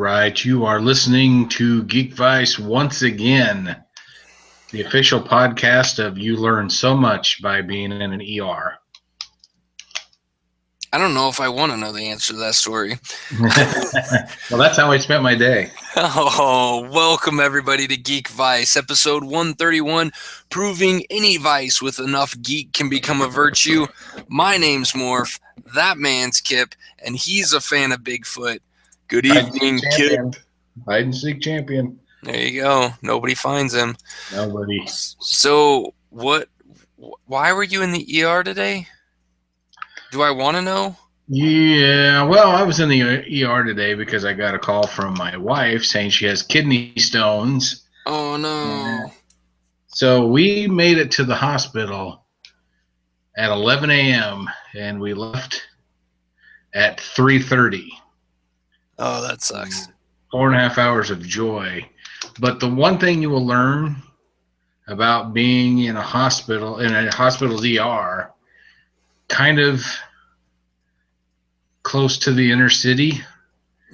right. You are listening to Geek Vice once again, the official podcast of You Learn So Much by Being in an ER. I don't know if I want to know the answer to that story. Well, that's how I spent my day. Oh, welcome everybody to Geek Vice, episode 131, proving any vice with enough geek can become a virtue. My name's Morph, that man's Kip, and he's a fan of Bigfoot. Good evening, Kip. Hide and seek champion. There you go. Nobody finds him. Nobody. So, why were you in the ER today? Do I want to know? Yeah, well, I was in the ER today because I got a call from my wife saying she has kidney stones. Oh, no. So we made it to the hospital at 11 a.m. and we left at 3:30. Oh, that sucks. 4.5 hours of joy. But the one thing you will learn about being in a hospital's ER, kind of close to the inner city,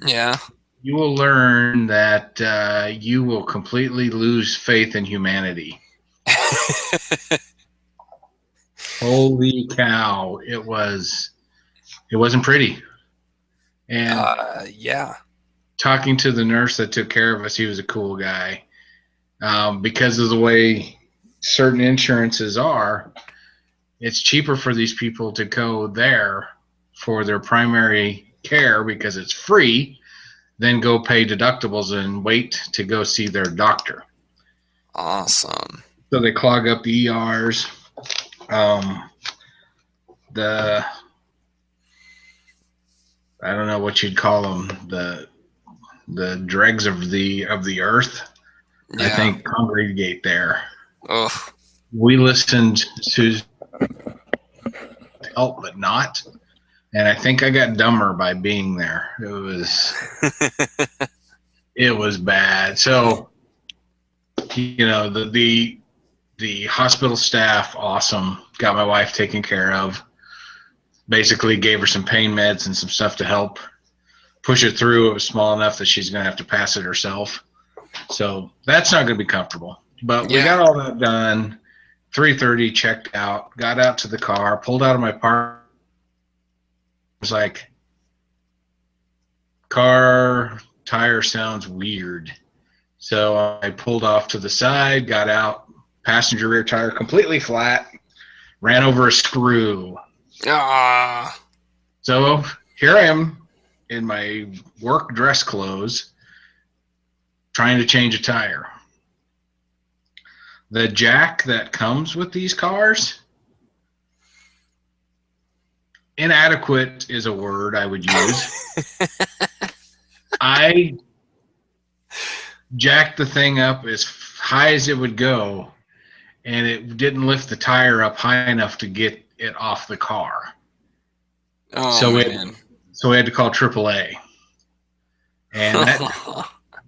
Yeah. you will learn that you will completely lose faith in humanity. Holy cow. It wasn't pretty. And yeah. talking to the nurse that took care of us, he was a cool guy. Because of the way certain insurances are, it's cheaper for these people to go there for their primary care because it's free than go pay deductibles and wait to go see their doctor. Awesome. So they clog up the ERs. I don't know what you'd call them, the dregs of the earth. Yeah. I think congregate there. Oh. We listened to help but not, and I think I got dumber by being there. It was bad. So, the hospital staff, awesome. Got my wife taken care of. Basically gave her some pain meds and some stuff to help push it through. It was small enough that she's going to have to pass it herself. So that's not going to be comfortable. But we got all that done. 3:30, checked out, got out to the car, pulled out of my park. It was like, car tire sounds weird. So I pulled off to the side, got out, passenger rear tire completely flat, ran over a screw. So here I am in my work dress clothes trying to change a tire. The jack that comes with these cars, inadequate is a word I would use. I jacked the thing up as high as it would go, and it didn't lift the tire up high enough to get it off the car. So we had to call AAA. And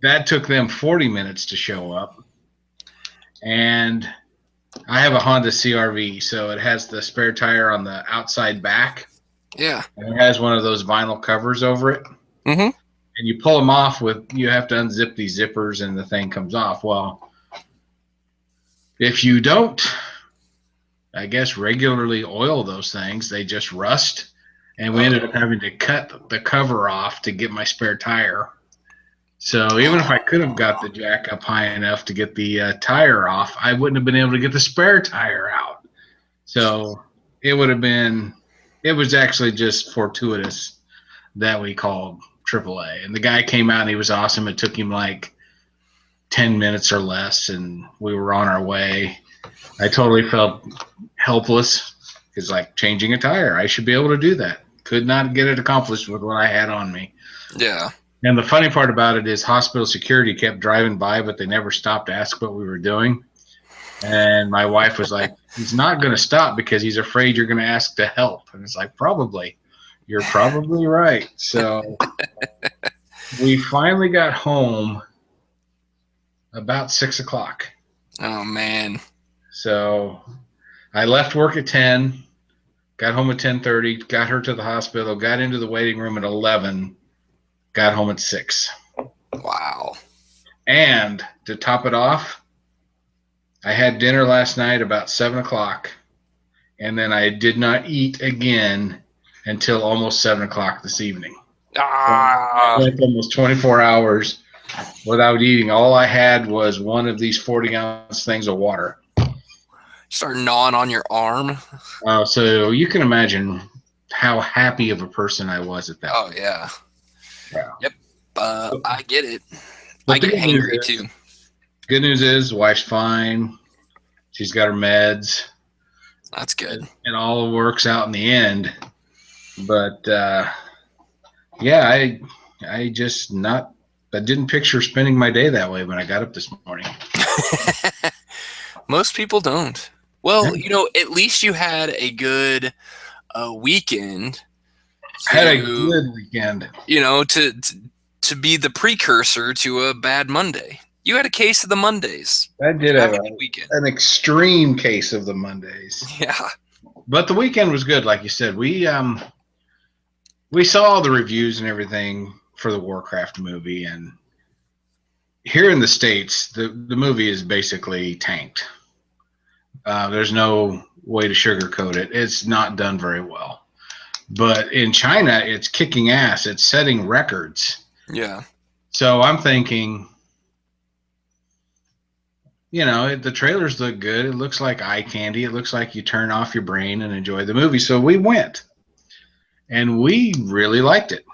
that took them 40 minutes to show up. And I have a Honda CRV, so it has the spare tire on the outside back. Yeah. And it has one of those vinyl covers over it. Mm-hmm. And you pull them off you have to unzip these zippers and the thing comes off. Well, if you don't, I guess, regularly oil those things, they just rust. And we ended up having to cut the cover off to get my spare tire. So even if I could have got the jack up high enough to get the tire off, I wouldn't have been able to get the spare tire out. So it was actually just fortuitous that we called AAA. And the guy came out and he was awesome. It took him like 10 minutes or less, and we were on our way. I totally felt helpless. It's like changing a tire. I should be able to do that. Could not get it accomplished with what I had on me. Yeah. And the funny part about it is hospital security kept driving by, but they never stopped to ask what we were doing. And my wife was like, he's not going to stop because he's afraid you're going to ask to help. And it's like, probably. You're probably right. So we finally got home about 6 o'clock. Oh, man. So I left work at 10, got home at 10:30, got her to the hospital, got into the waiting room at 11, got home at 6. Wow. And to top it off, I had dinner last night about 7 o'clock, and then I did not eat again until almost 7 o'clock this evening. So I Ah. went almost 24 hours without eating. All I had was one of these 40-ounce things of water. Start gnawing on your arm. So you can imagine how happy of a person I was at that point. Yeah. Yeah. Yep. I get it. But I get hangry too. Good news is, wife's fine. She's got her meds. That's good. It all works out in the end. But yeah, I just not. I didn't picture spending my day that way when I got up this morning. Most people don't. Well, at least you had a good weekend. I had a good weekend. To be the precursor to a bad Monday. You had a case of the Mondays. I did have weekend. An extreme case of the Mondays. Yeah. But the weekend was good, like you said. We saw all the reviews and everything for the Warcraft movie, and here in the States, the movie is basically tanked. There's no way to sugarcoat it. It's not done very well. But in China, it's kicking ass. It's setting records. Yeah. So I'm thinking, the trailers look good. It looks like eye candy. It looks like you turn off your brain and enjoy the movie. So we went, and we really liked it.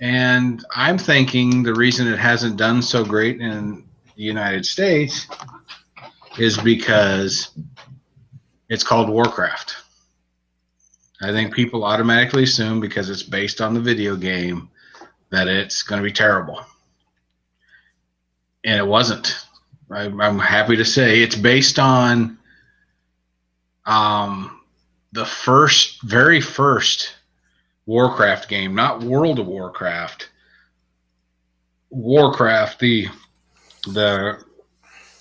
And I'm thinking the reason it hasn't done so great in the United States is because it's called Warcraft. I think people automatically assume because it's based on the video game that it's going to be terrible. And it wasn't. I'm happy to say it's based on the very first Warcraft game, not World of Warcraft. Warcraft, the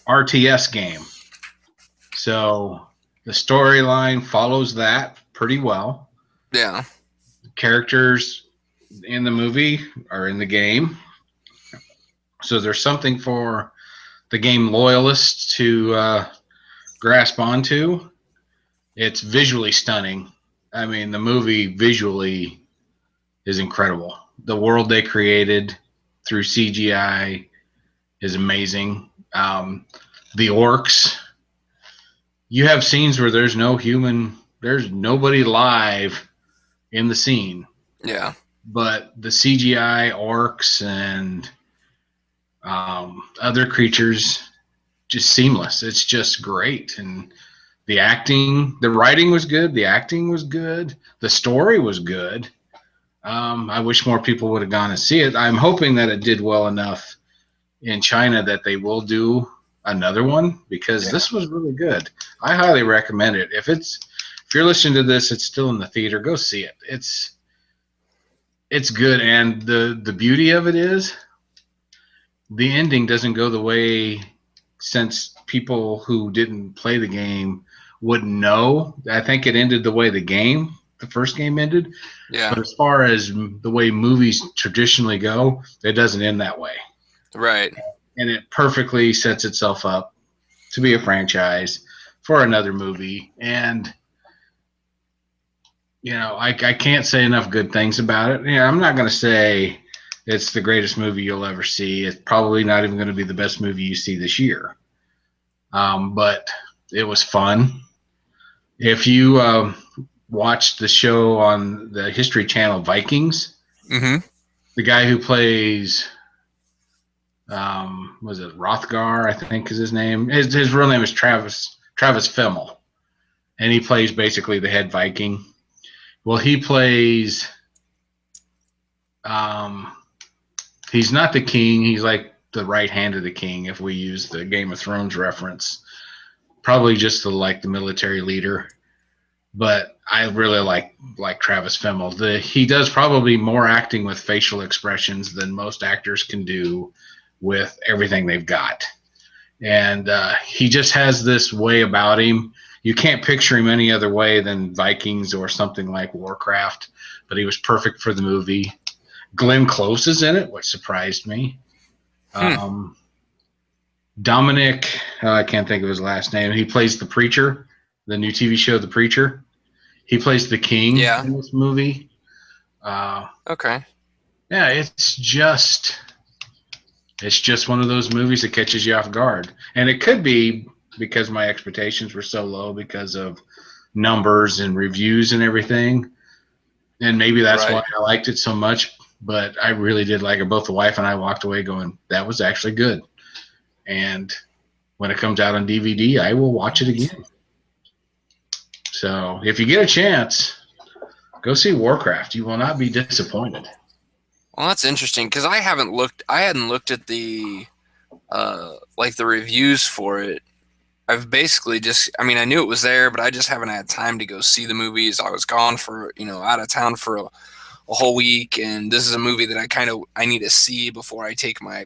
RTS game. So the storyline follows that pretty well. Yeah. The characters in the movie are in the game. So there's something for the game loyalists to grasp onto. It's visually stunning. I mean, the movie visually is incredible. The world they created through CGI is amazing. The orcs, you have scenes where there's no human, there's nobody live in the scene. Yeah. But the CGI orcs and other creatures, just seamless. It's just great. And the acting, the writing was good. The acting was good. The story was good. I wish more people would have gone and see it. I'm hoping that it did well enough in China that they will do another one, because this was really good. I highly recommend it. If you're listening to this, it's still in the theater, go see it. It's good. And the beauty of it is the ending doesn't go the way, since people who didn't play the game wouldn't know. I think it ended the way the first game ended. Yeah. But as far as the way movies traditionally go, it doesn't end that way. Right. And it perfectly sets itself up to be a franchise for another movie. And, I can't say enough good things about it. I'm not going to say it's the greatest movie you'll ever see. It's probably not even going to be the best movie you see this year. But it was fun. If you watched the show on the History Channel, Vikings, the guy who plays, was it Rothgar, I think is his name. His real name is Travis Fimmel. And he plays basically the head Viking. Well, he plays, he's not the king. He's like the right hand of the king, if we use the Game of Thrones reference. Probably just the military leader. But I really like Travis Fimmel. He does probably more acting with facial expressions than most actors can do with everything they've got. And he just has this way about him. You can't picture him any other way than Vikings or something like Warcraft, but he was perfect for the movie. Glenn Close is in it, which surprised me. Dominic, I can't think of his last name. He plays the preacher, the new TV show, The Preacher. He plays the king in this movie. Okay. Yeah, it's just one of those movies that catches you off guard. And it could be because my expectations were so low because of numbers and reviews and everything. And maybe that's why I liked it so much. But I really did like it. Both the wife and I walked away going, that was actually good. And when it comes out on DVD, I will watch it again. So if you get a chance, go see Warcraft. You will not be disappointed. Well, that's interesting because I hadn't looked at the the reviews for it. I've basically I knew it was there, but I just haven't had time to go see the movies. I was gone for, out of town for a whole week, and this is a movie that I need to see before I take my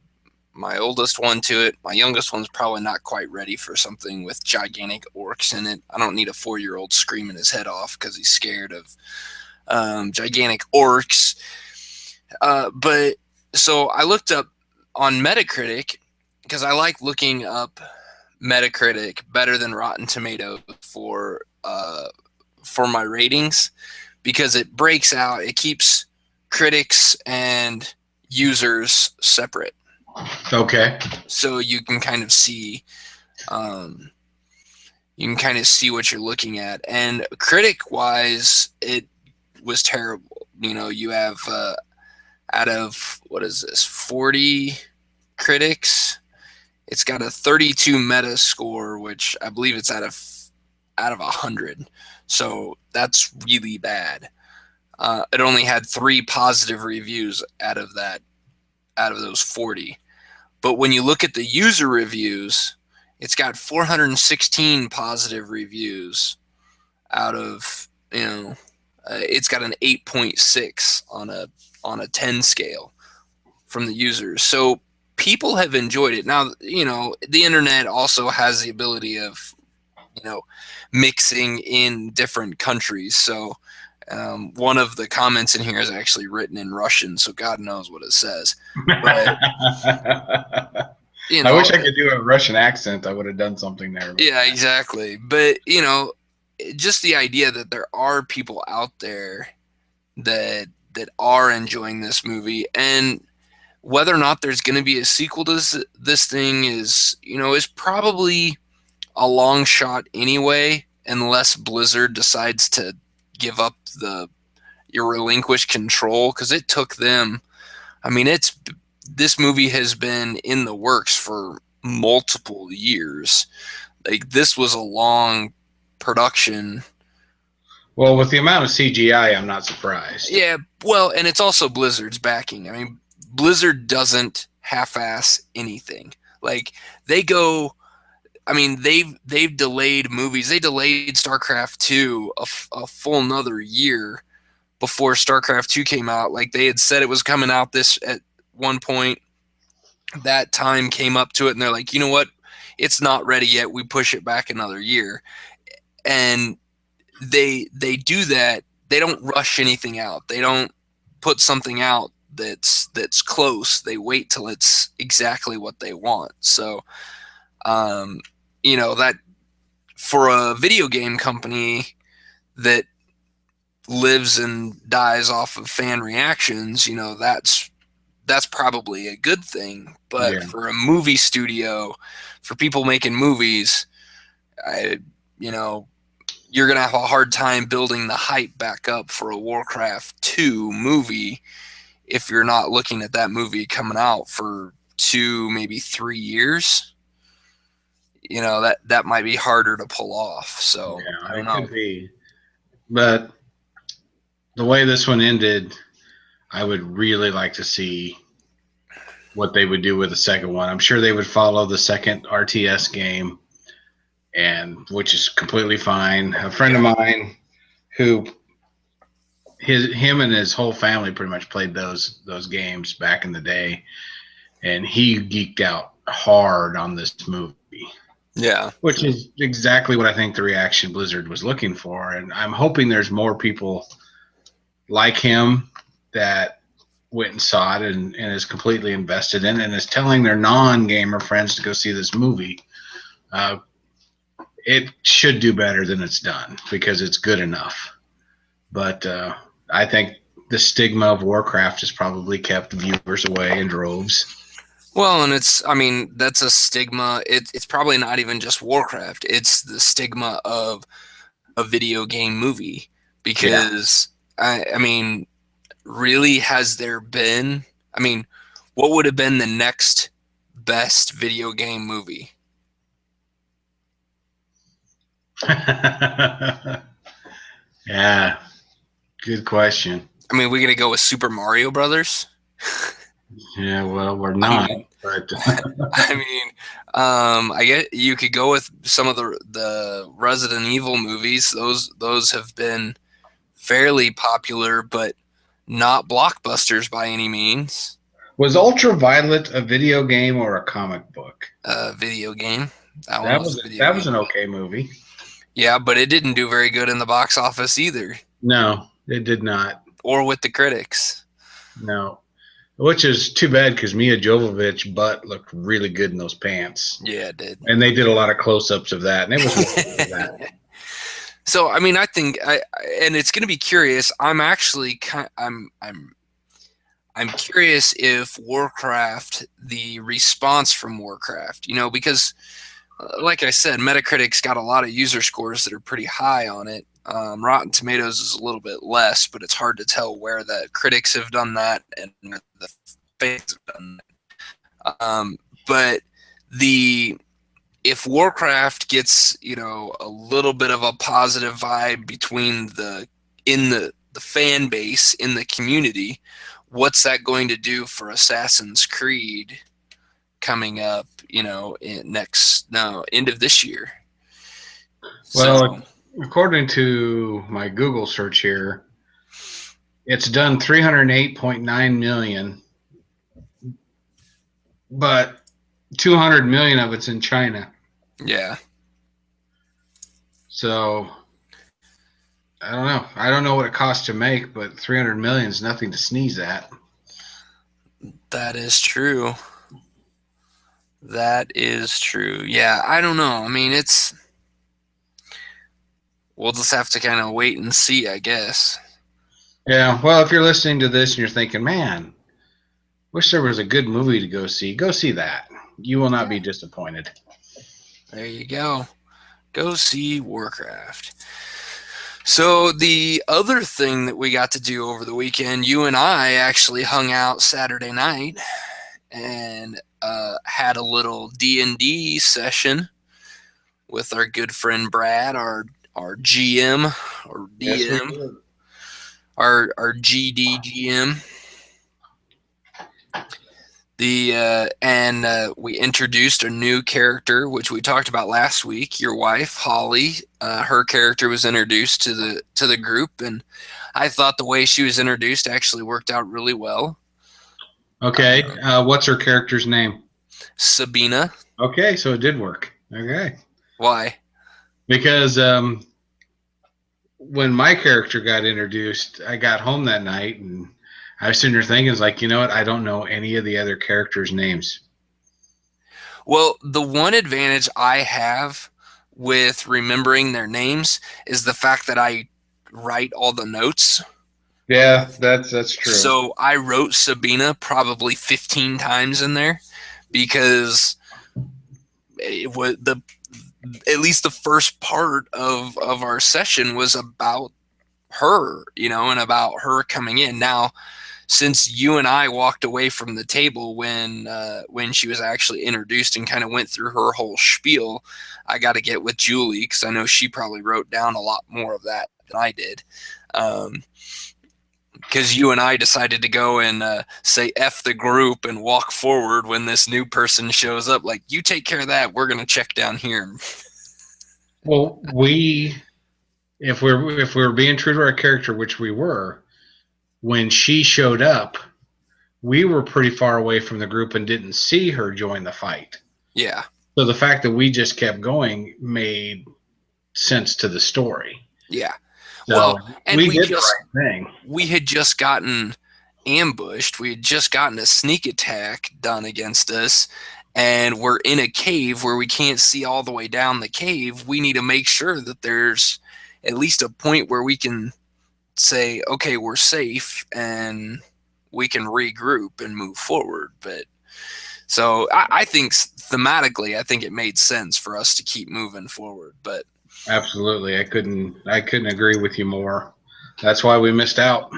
oldest one to it. My youngest one's probably not quite ready for something with gigantic orcs in it. I don't need a 4-year-old screaming his head off because he's scared of gigantic orcs. But so I looked up on Metacritic because I like looking up Metacritic better than Rotten Tomatoes for my ratings because it breaks out. It keeps critics and users separate. Okay. So you can kind of see what you're looking at. And critic-wise, it was terrible. You have out of, 40 critics, it's got a 32 meta score, which I believe it's out of 100. So that's really bad. It only had 3 positive reviews out of those 40. But when you look at the user reviews, it's got 416 positive reviews out of, it's got an 8.6 on a 10 scale from the users. So people have enjoyed it. Now, the internet also has the ability of, mixing in different countries. So one of the comments in here is actually written in Russian, so God knows what it says. But, I wish I could do a Russian accent. I would have done something there. Yeah, exactly. But, just the idea that there are people out there that are enjoying this movie, and whether or not there's going to be a sequel to this thing is probably a long shot anyway, unless Blizzard decides to give up your relinquished control, because it took them. This movie has been in the works for multiple years. Like, this was a long production. Well, with the amount of CGI, I'm not surprised. Yeah, well, and it's also Blizzard's backing. Blizzard doesn't half-ass anything. Like, they've delayed movies. They delayed StarCraft 2 a full another year before StarCraft 2 came out. Like, they had said it was coming out at one point. That time came up to it, and they're like, you know what? It's not ready yet. We push it back another year. And they do that. They don't rush anything out. They don't put something out that's close. They wait till it's exactly what they want. So, that for a video game company that lives and dies off of fan reactions, that's probably a good thing. But for a movie studio, for people making movies, you're going to have a hard time building the hype back up for a Warcraft 2 movie if you're not looking at that movie coming out for 2, maybe 3 years. That might be harder to pull off. So I don't know. Could be. But the way this one ended, I would really like to see what they would do with the second one. I'm sure they would follow the second RTS game, which is completely fine. A friend of mine who him and his whole family pretty much played those games back in the day, and he geeked out hard on this movie. Yeah. Which is exactly what I think the reaction Blizzard was looking for. And I'm hoping there's more people like him that went and saw it and is completely invested in it and is telling their non-gamer friends to go see this movie, it should do better than it's done because it's good enough. But I think the stigma of Warcraft has probably kept viewers away in droves. Well, and that's a stigma. It's probably not even just Warcraft. It's the stigma of a video game movie because I mean, really, has there been? I mean, what would have been the next best video game movie? Yeah, good question. I mean, we're gonna go with Super Mario Brothers. Yeah, well, we're not. But I guess you could go with some of the Resident Evil movies. Those have been fairly popular, but not blockbusters by any means. Was Ultraviolet a video game or a comic book? Video game. That was an okay movie. Yeah, but it didn't do very good in the box office either. No, it did not. Or with the critics. No. Which is too bad because Mia Jovovich's butt looked really good in those pants. Yeah, it did. And they did a lot of close-ups of that, and it was that. So, I mean, I think, and it's going to be curious. I'm actually I'm curious if Warcraft, the response from Warcraft, because like I said, Metacritic's got a lot of user scores that are pretty high on it. Rotten Tomatoes is a little bit less, but it's hard to tell where the critics have done that and the fans have done that. But if Warcraft gets a little bit of a positive vibe between the fan base in the community, what's that going to do for Assassin's Creed coming up? End of this year. Well, according to my Google search here, it's done 308.9 million, but 200 million of it's in China. Yeah. So I don't know. I don't know what it costs to make, but 300 million is nothing to sneeze at. That is true. That is true. Yeah, I don't know. I mean, we'll just have to kind of wait and see, I guess. Yeah, well, if you're listening to this and you're thinking, man, wish there was a good movie to go see that. You will not be disappointed. There you go. Go see Warcraft. So the other thing that we got to do over the weekend, you and I actually hung out Saturday night and had a little D&D session with our good friend Brad, our GM or DM, Yes, our GD GM. We introduced a new character, which we talked about last week. Your wife, Holly, her character was introduced to the group, and I thought the way she was introduced actually worked out really well. Okay, what's her character's name? Sabina. Okay, so it did work. Okay. Why? Because when my character got introduced, I got home that night and I was sitting there thinking, it's like, you know what? I don't know any of the other characters' names. Well, the one advantage I have with remembering their names is the fact that I write all the notes. Yeah, that's true. So I wrote Sabina probably 15 times in there because it was at least the first part of our session was about her, and about her coming in. Now, since you and I walked away from the table when she was actually introduced and kind of went through her whole spiel, I got to get with Julie because I know she probably wrote down a lot more of that than I did. Because you and I decided to go and say F the group and walk forward when this new person shows up. Like, you take care of that. We're going to check down here. Well, if we're being true to our character, which we were, when she showed up, we were pretty far away from the group and didn't see her join the fight. Yeah. So the fact that we just kept going made sense to the story. Yeah. So well, and we did the right thing. We had just gotten ambushed. We had just gotten a sneak attack done against us, and we're in a cave where we can't see all the way down the cave. We need to make sure that there's at least a point where we can say, okay, we're safe and we can regroup and move forward. But so I think thematically, I think it made sense for us to keep moving forward. But Absolutely. I couldn't agree with you more. That's why we missed out.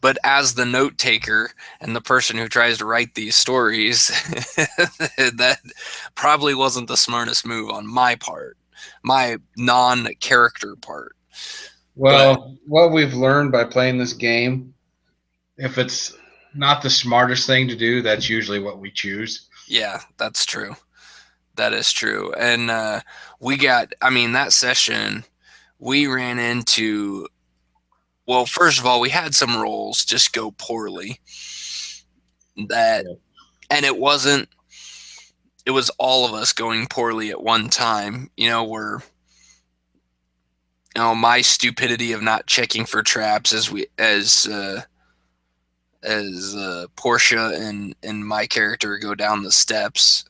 but as the note taker and the person who tries to write these stories, that probably wasn't the smartest move on my part, my non-character part. Well, what we've learned by playing this game, if it's not the smartest thing to do, that's usually what we choose. Yeah, that's true. That is true. And that session, we ran into, well, first of all, we had some rolls just go poorly. And it was all of us going poorly at one time. My stupidity of not checking for traps as Portia and my character go down the steps,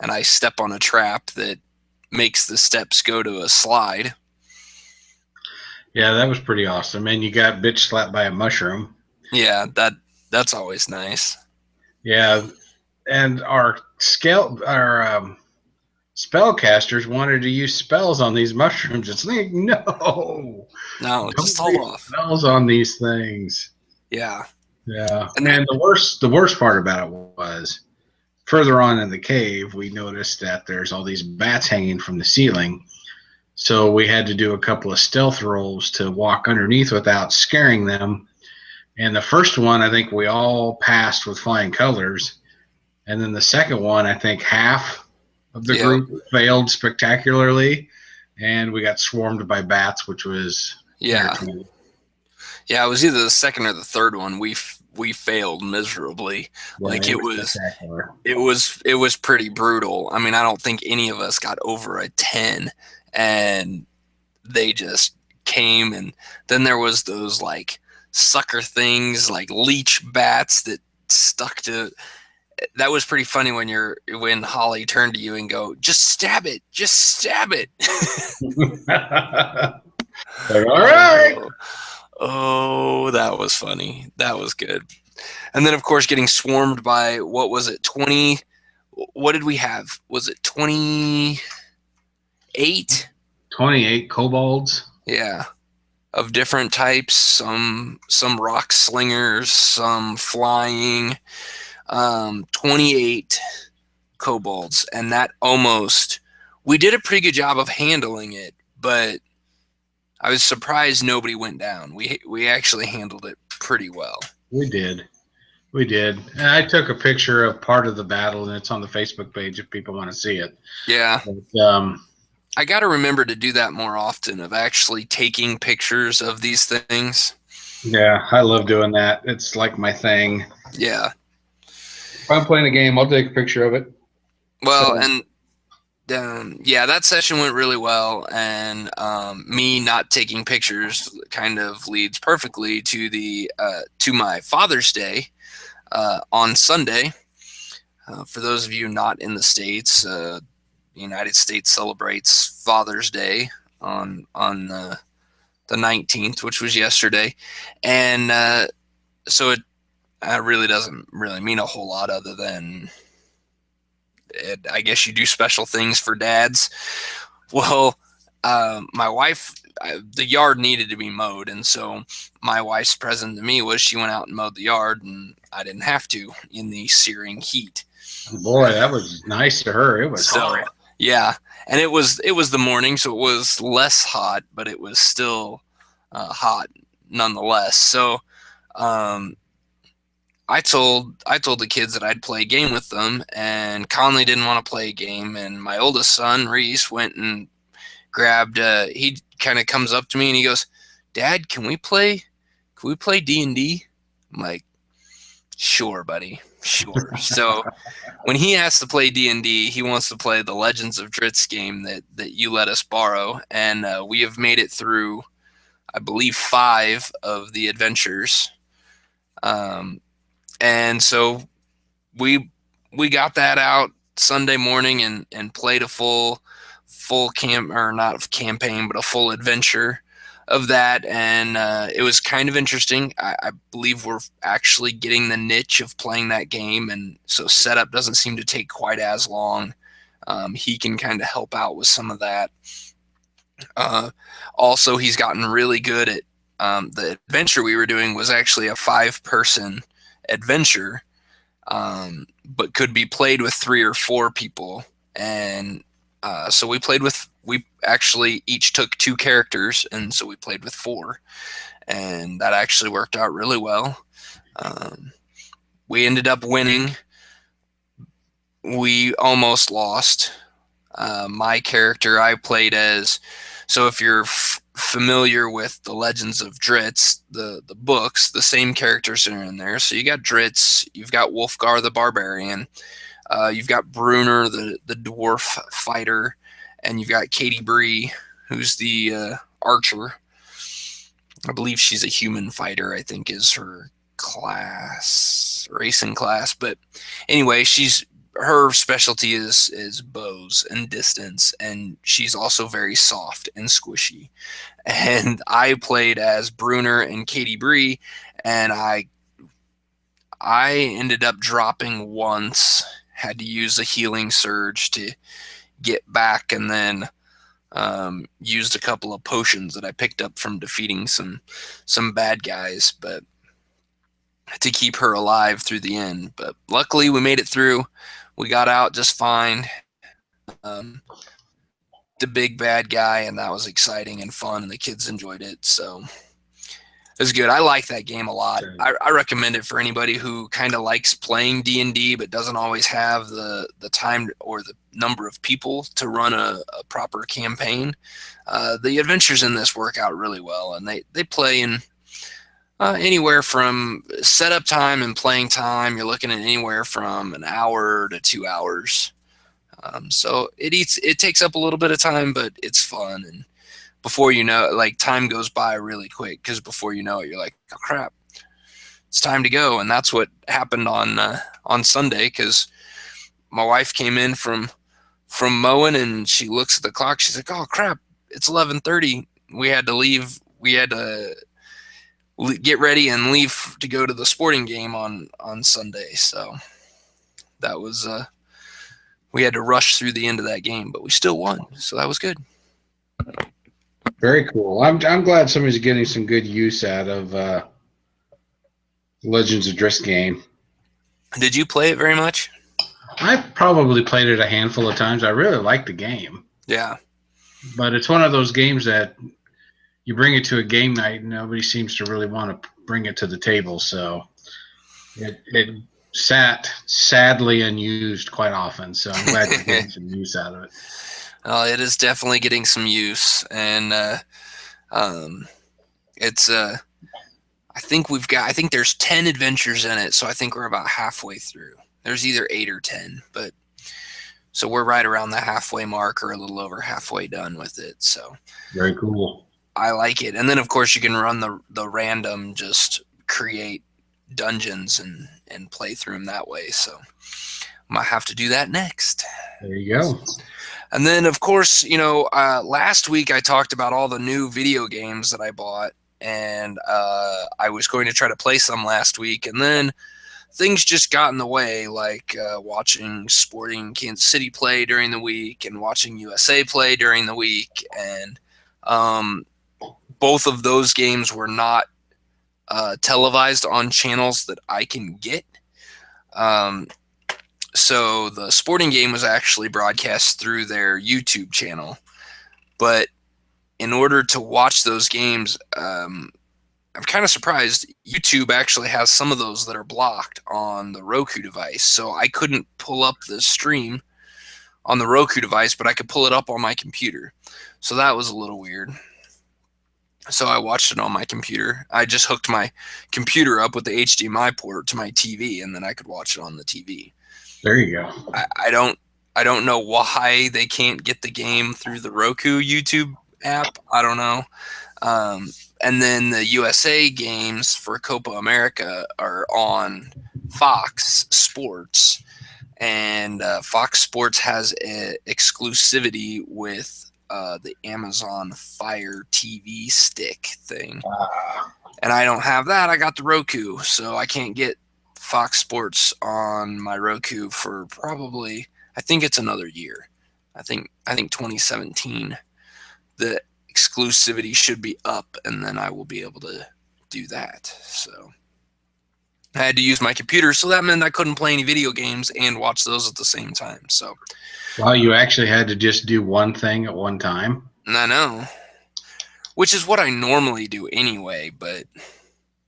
and I step on a trap that makes the steps go to a slide. Yeah, that was pretty awesome. And you got bitch slapped by a mushroom. Yeah, that's always nice. Yeah, and our spellcasters wanted to use spells on these mushrooms. It's like, no, just hold off. Spells on these things. Yeah, yeah. And the worst part about it was, further on in the cave, we noticed that there's all these bats hanging from the ceiling. So we had to do a couple of stealth rolls to walk underneath without scaring them. And the first one, I think we all passed with flying colors. And then the second one, I think half of the group failed spectacularly. And we got swarmed by bats, which was entertaining. Yeah, it was either the second or the third one. We failed miserably. Yeah, like it was pretty brutal. I mean, I don't think any of us got over a 10, and they just came. And then there was those like sucker things, like leech bats that stuck to. That was pretty funny when Holly turned to you and go, just stab it. Like, all right. Oh, that was funny. That was good. And then, of course, getting swarmed by, what was it, 20? What did we have? Was it 28? 28 kobolds. Yeah. Of different types. Some rock slingers, some flying. 28 kobolds. And that we did a pretty good job of handling it, but I was surprised nobody went down. We actually handled it pretty well. We did. And I took a picture of part of the battle, and it's on the Facebook page if people want to see it. Yeah. But, I got to remember to do that more often, of actually taking pictures of these things. Yeah, I love doing that. It's like my thing. Yeah. If I'm playing a game, I'll take a picture of it. Well, that session went really well, and me not taking pictures kind of leads perfectly to my Father's Day on Sunday. For those of you not in the States, the United States celebrates Father's Day on the 19th, which was yesterday, and so it really doesn't really mean a whole lot other than I guess you do special things for dads. Well, my wife, the yard needed to be mowed, and so my wife's present to me was she went out and mowed the yard, and I didn't have to in the searing heat. Boy, that was nice to her. It was hot. Yeah, and it was the morning, so it was less hot, but it was still hot nonetheless. So I told the kids that I'd play a game with them, and Conley didn't want to play a game, and my oldest son, Reese, went and grabbed, he kind of comes up to me and he goes, "Dad, can we play D&D?" I'm like, "Sure, buddy, sure." So when he has to play D&D, he wants to play the Legends of Drizzt game that you let us borrow, and we have made it through, I believe, 5 of the adventures. And so we got that out Sunday morning and played a full camp, or not campaign, but a full adventure of that. And it was kind of interesting. I believe we're actually getting the niche of playing that game, and so setup doesn't seem to take quite as long. He can kind of help out with some of that. Also, he's gotten really good at the adventure we were doing was actually a 5-person adventure, but could be played with 3 or 4 people. And so we actually each took 2 characters, and so we played with 4, and that actually worked out really well. We ended up winning. We almost lost. My character I played as, so if you're familiar with the Legends of Drizzt, the books, the same characters are in there. So you got Drizzt, you've got Wolfgar the Barbarian, you've got Bruner the dwarf fighter, and you've got Katie Bree, who's the archer. I believe she's a human fighter, I think is her racing class. But anyway, her specialty is bows and distance, and she's also very soft and squishy. And I played as Bruner and Katie Bree, and I ended up dropping once, had to use a healing surge to get back, and then used a couple of potions that I picked up from defeating some bad guys, but to keep her alive through the end. But luckily we made it through. We got out just fine. The big bad guy, and that was exciting and fun, and the kids enjoyed it. So it was good. I like that game a lot. I recommend it for anybody who kind of likes playing D&D but doesn't always have the time or the number of people to run a proper campaign. The adventures in this work out really well, and they play in anywhere from setup time and playing time. You're looking at anywhere from an hour to 2 hours. So it takes up a little bit of time, but it's fun. And before you know it, like, time goes by really quick, because before you know it, you're like, oh crap, it's time to go. And that's what happened on Sunday, because my wife came in from mowing, and she looks at the clock. She's like, oh crap, it's 11:30. We had to leave. We had to get ready and leave to go to the sporting game on Sunday. So that was we had to rush through the end of that game, but we still won, so that was good. Very cool. I'm glad somebody's getting some good use out of Legends of Drizzt game. Did you play it very much? I probably played it a handful of times. I really like the game. Yeah. But it's one of those games that you bring it to a game night and nobody seems to really want to bring it to the table. So it sat sadly unused quite often. So I'm glad you're getting some use out of it. It is definitely getting some use, and it's I think there's 10 adventures in it, so I think we're about halfway through. There's either 8 or 10, but so we're right around the halfway mark, or a little over halfway done with it. So very cool. I like it. And then of course you can run the random, just create dungeons and play through them that way. So might have to do that next. There you go. And then, of course, last week I talked about all the new video games that I bought, and I was going to try to play some last week, and then things just got in the way, like watching Sporting Kansas City play during the week and watching USA play during the week, and both of those games were not televised on channels that I can get. So the Sporting game was actually broadcast through their YouTube channel. But in order to watch those games, I'm kind of surprised YouTube actually has some of those that are blocked on the Roku device. So I couldn't pull up the stream on the Roku device, but I could pull it up on my computer. So that was a little weird. So I watched it on my computer. I just hooked my computer up with the HDMI port to my TV, and then I could watch it on the TV. There you go. I don't know why they can't get the game through the Roku YouTube app. I don't know. And then the USA games for Copa America are on Fox Sports, and Fox Sports has an exclusivity with the Amazon Fire TV stick thing. And I don't have that. I got the Roku, so I can't get Fox Sports on my Roku for probably, I think it's another year. I think 2017. The exclusivity should be up, and then I will be able to do that. So I had to use my computer, so that meant I couldn't play any video games and watch those at the same time. So, well, you actually had to just do one thing at one time. I know, which is what I normally do anyway, but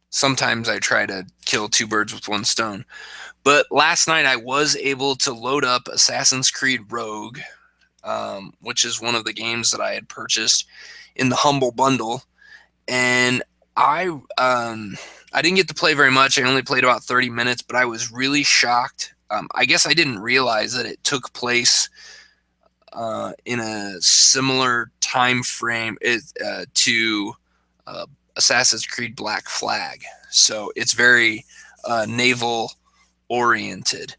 sometimes I try to kill two birds with one stone. But last night I was able to load up Assassin's Creed Rogue, which is one of the games that I had purchased in the Humble Bundle, and I didn't get to play very much. I only played about 30 minutes, but I was really shocked. I guess I didn't realize that it took place in a similar time frame to Assassin's Creed Black Flag. So it's very naval oriented.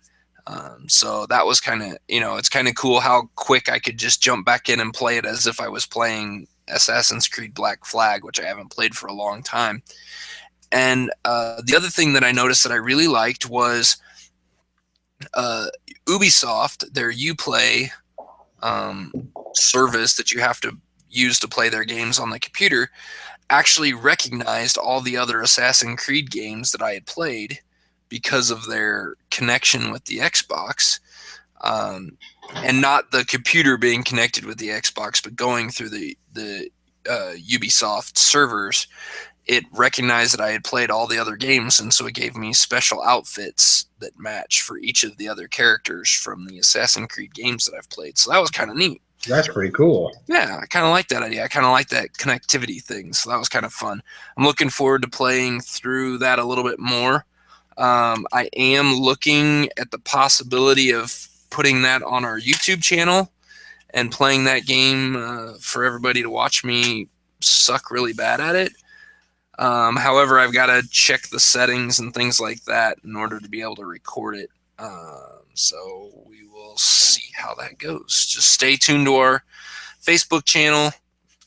So that was kind of, it's kind of cool how quick I could just jump back in and play it as if I was playing Assassin's Creed Black Flag, which I haven't played for a long time. And the other thing that I noticed that I really liked was Ubisoft, their Uplay service that you have to use to play their games on the computer, actually recognized all the other Assassin's Creed games that I had played because of their connection with the Xbox, and not the computer being connected with the Xbox, but going through the Ubisoft servers. It recognized that I had played all the other games, and so it gave me special outfits that match for each of the other characters from the Assassin's Creed games that I've played. So that was kind of neat. That's pretty cool. Yeah, I kind of like that idea. I kind of like that connectivity thing, so that was kind of fun. I'm looking forward to playing through that a little bit more. I am looking at the possibility of putting that on our YouTube channel and playing that game for everybody to watch me suck really bad at it. However, I've got to check the settings and things like that in order to be able to record it. So we will see how that goes. Just stay tuned to our Facebook channel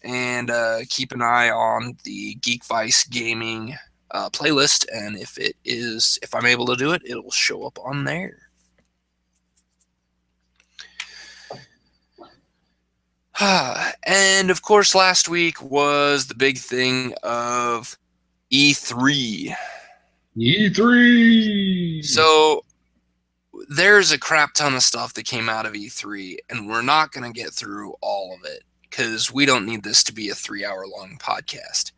and keep an eye on the Geek Vice Gaming playlist, and if I'm able to do it, it will show up on there. And of course, last week was the big thing of E3. E3. So there's a crap ton of stuff that came out of E3, and we're not going to get through all of it because we don't need this to be a 3-hour-long podcast.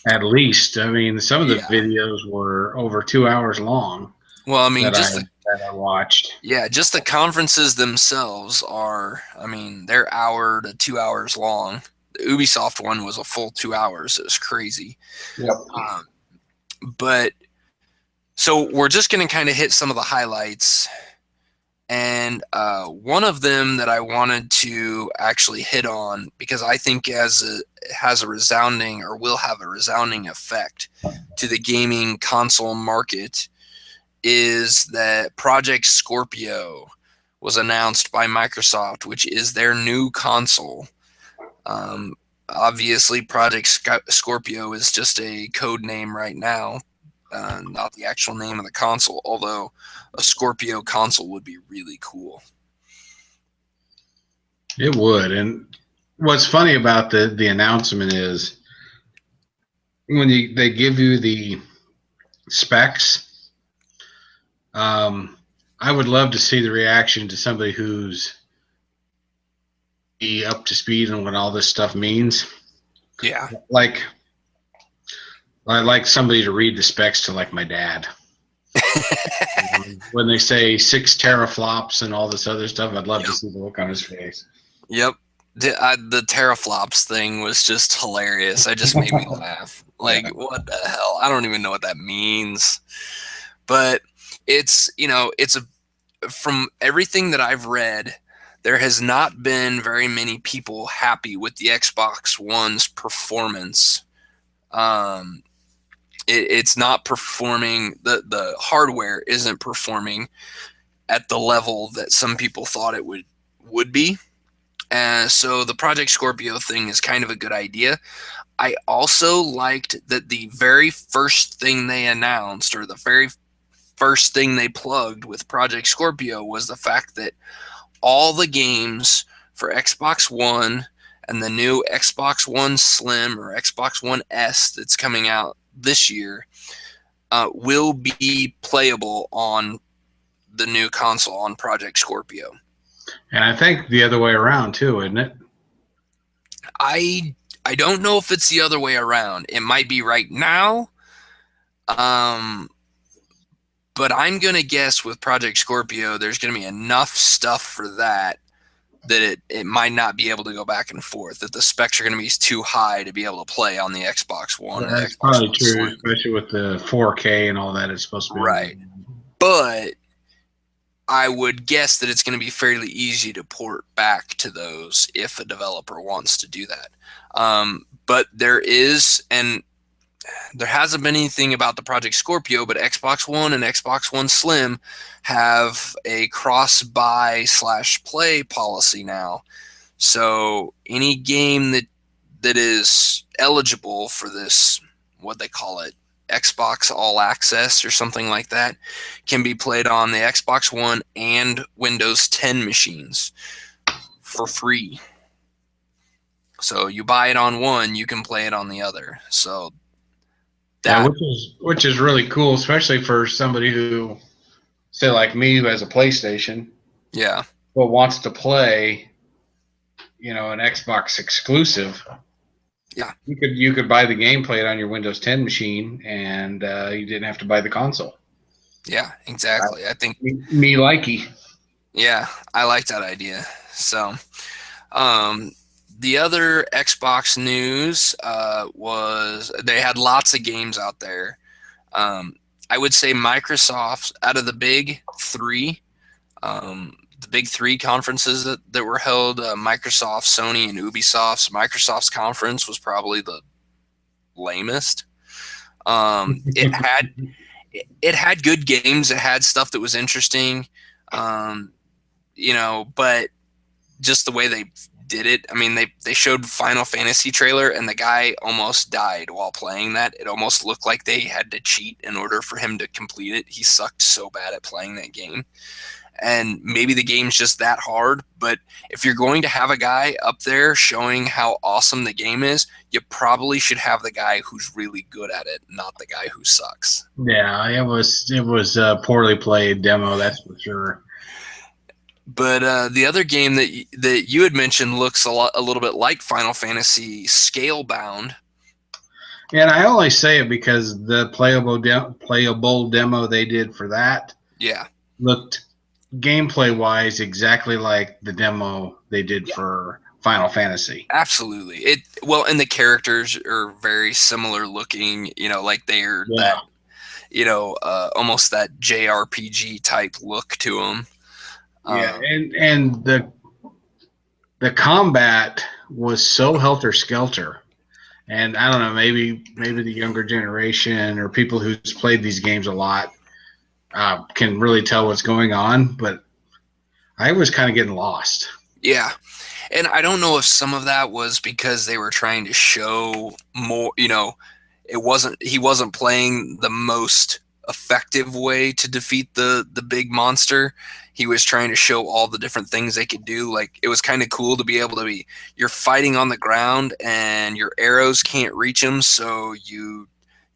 At least, I mean, some of the videos were over 2 hours long. Well, I mean, that I watched. Yeah, just the conferences themselves are, I mean, they're hour to 2 hours long. The Ubisoft one was a full 2 hours. It was crazy. Yep. But so we're just going to kind of hit some of the highlights. And one of them that I wanted to actually hit on, because I think has a resounding, or will have a resounding effect to the gaming console market, is that Project Scorpio was announced by Microsoft, which is their new console. Obviously, Project Scorpio is just a code name right now, not the actual name of the console, although a Scorpio console would be really cool. It would. And what's funny about the announcement is when they give you the specs, I would love to see the reaction to somebody who's up to speed on what all this stuff means. Yeah. Like, I'd like somebody to read the specs to, like, my dad. When they say 6 teraflops and all this other stuff, I'd love to see the look on his face. Yep. The teraflops thing was just hilarious. It just made me laugh. Like, what the hell? I don't even know what that means. But it's, from everything that I've read, there has not been very many people happy with the Xbox One's performance. it's not performing. The hardware isn't performing at the level that some people thought it would be. And so the Project Scorpio thing is kind of a good idea. I also liked that the very first thing they announced, or the very first thing they plugged with Project Scorpio, was the fact that all the games for Xbox One and the new Xbox One Slim or Xbox One S that's coming out this year will be playable on the new console on Project Scorpio. And I think the other way around too, isn't it? I don't know if it's the other way around. It might be right now. But I'm going to guess with Project Scorpio, there's going to be enough stuff for that it might not be able to go back and forth, that the specs are going to be too high to be able to play on the Xbox One. Well, that's probably true, especially with the 4K and all that it's supposed to be. Right. But I would guess that it's going to be fairly easy to port back to those if a developer wants to do that. But there hasn't been anything about the Project Scorpio, but Xbox One and Xbox One Slim have a cross-buy/play policy now. So any game that is eligible for this, what they call it, Xbox All Access or something like that, can be played on the Xbox One and Windows 10 machines for free. So you buy it on one, you can play it on the other. So that, which is really cool, especially for somebody who, say like me, who has a PlayStation, but wants to play, an Xbox exclusive. Yeah, you could buy the game, play it on your Windows 10 machine, and you didn't have to buy the console. Yeah, exactly. I think me likey. Yeah, I like that idea. So, the other Xbox news was they had lots of games out there. I would say Microsoft, out of the big three, conferences that were held, Microsoft, Sony, and Ubisoft's conference was probably the lamest. It had good games. It had stuff that was interesting, but just the way they did it. I mean, they showed Final Fantasy trailer, and the guy almost died while playing that. It almost looked like they had to cheat in order for him to complete it. He sucked so bad at playing that game. And maybe the game's just that hard, but if you're going to have a guy up there showing how awesome the game is, you probably should have the guy who's really good at it, not the guy who sucks. Yeah, it was a poorly played demo, that's for sure. But the other game that you had mentioned looks a little bit like Final Fantasy Scalebound. And I only say it because the playable demo they did for that, looked gameplay-wise exactly like the demo they did for Final Fantasy. Absolutely. And the characters are very similar looking. Like they're that, almost that JRPG type look to them. Yeah, and the combat was so helter-skelter. And I don't know, maybe the younger generation or people who's played these games a lot can really tell what's going on, but I was kind of getting lost. Yeah. And I don't know if some of that was because they were trying to show more, he wasn't playing the most effective way to defeat the big monster. He was trying to show all the different things they could do. Like, it was kind of cool to be able to you're fighting on the ground and your arrows can't reach him, so you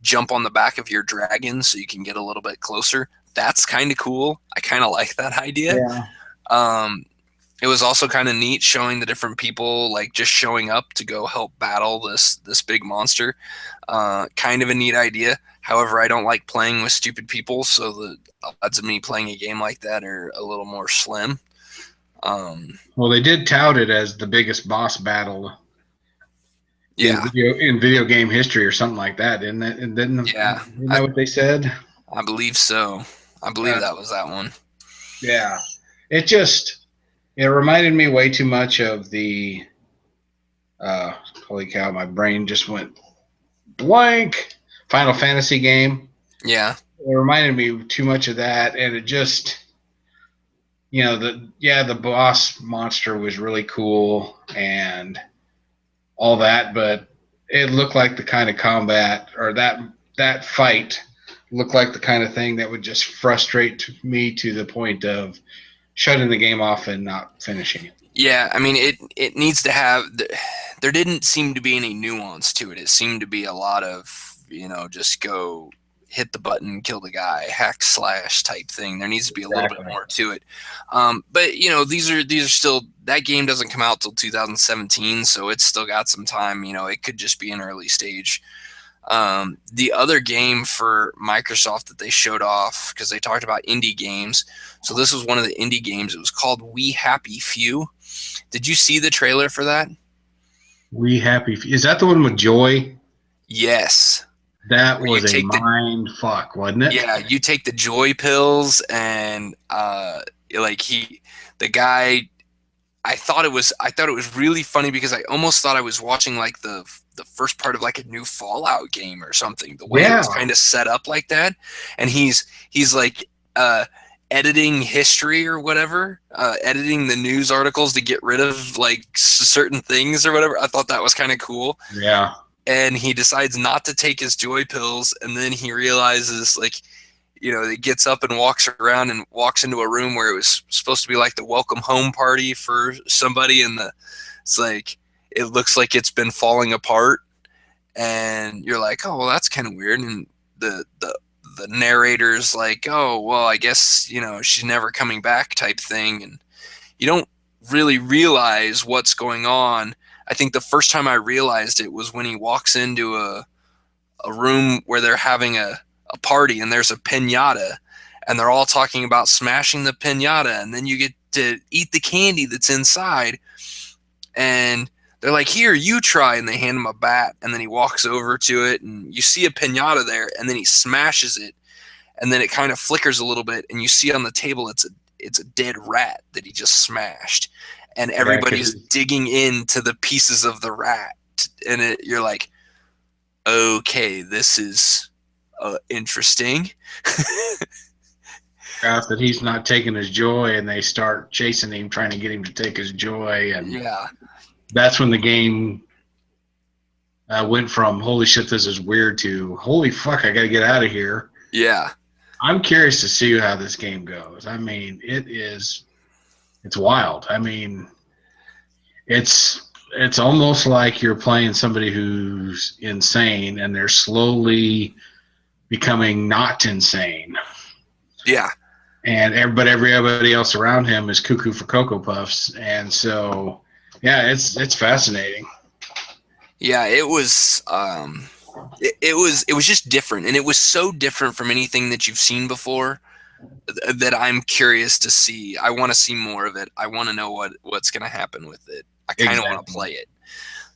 jump on the back of your dragon so you can get a little bit closer. That's kind of cool. I kind of like that idea. Yeah. It was also kind of neat showing the different people, like, just showing up to go help battle this big monster. Kind of a neat idea. However, I don't like playing with stupid people, so the odds of me playing a game like that are a little more slim. Well, they did tout it as the biggest boss battle in video game history or something like that, isn't it? Isn't that what they said? I believe so. I believe that was that one. Yeah. It reminded me way too much of the holy cow, my brain just went blank. Final Fantasy game. Yeah. It reminded me too much of that, and it just, the boss monster was really cool and all that, but it looked like the kind of combat, or that fight looked like the kind of thing that would just frustrate me to the point of shutting the game off and not finishing it. Yeah, I mean, it needs to have. There didn't seem to be any nuance to it. It seemed to be a lot of, just go hit the button, kill the guy, hack slash type thing. There needs to be a little bit more to it. But these are still, that game doesn't come out till 2017, so it's still got some time. It could just be an early stage. The other game for Microsoft that they showed off, because they talked about indie games. So this was one of the indie games. It was called We Happy Few. Did you see the trailer for that? We Happy Few. Is that the one with Joy? Yes. That was a mind fuck, wasn't it? Yeah, you take the Joy pills, and the guy. I thought it was really funny because I almost thought I was watching like the first part of like a new Fallout game or something. The way it was kind of set up like that, and he's like editing history or whatever, editing the news articles to get rid of like certain things or whatever. I thought that was kind of cool. Yeah. And he decides not to take his Joy pills, and then he realizes he gets up and walks around and walks into a room where it was supposed to be like the welcome home party for somebody, and it's like it looks like it's been falling apart, and you're like, oh well, that's kind of weird. And the narrator's like, oh well, I guess she's never coming back type thing, and you don't really realize what's going on. I think the first time I realized it was when he walks into a room where they're having a party, and there's a piñata, and they're all talking about smashing the piñata, and then you get to eat the candy that's inside, and they're like, here, you try, and they hand him a bat, and then he walks over to it, and you see a piñata there, and then he smashes it, and then it kind of flickers a little bit, and you see on the table it's a dead rat that he just smashed, and everybody's digging into the pieces of the rat, and you're like, okay, this is interesting. Out that he's not taking his Joy, and they start chasing him, trying to get him to take his Joy, and that's when the game went from holy shit, this is weird, to holy fuck, I gotta get out of here. Yeah. I'm curious to see how this game goes. I mean, it's wild. I mean, it's almost like you're playing somebody who's insane, and they're slowly becoming not insane. Yeah. But everybody else around him is cuckoo for Cocoa Puffs, and so it's fascinating. Yeah, it was it was just different, and it was so different from anything that you've seen before that I'm curious to see. I want to see more of it. I want to know what's going to happen with it. I kind of want to play it.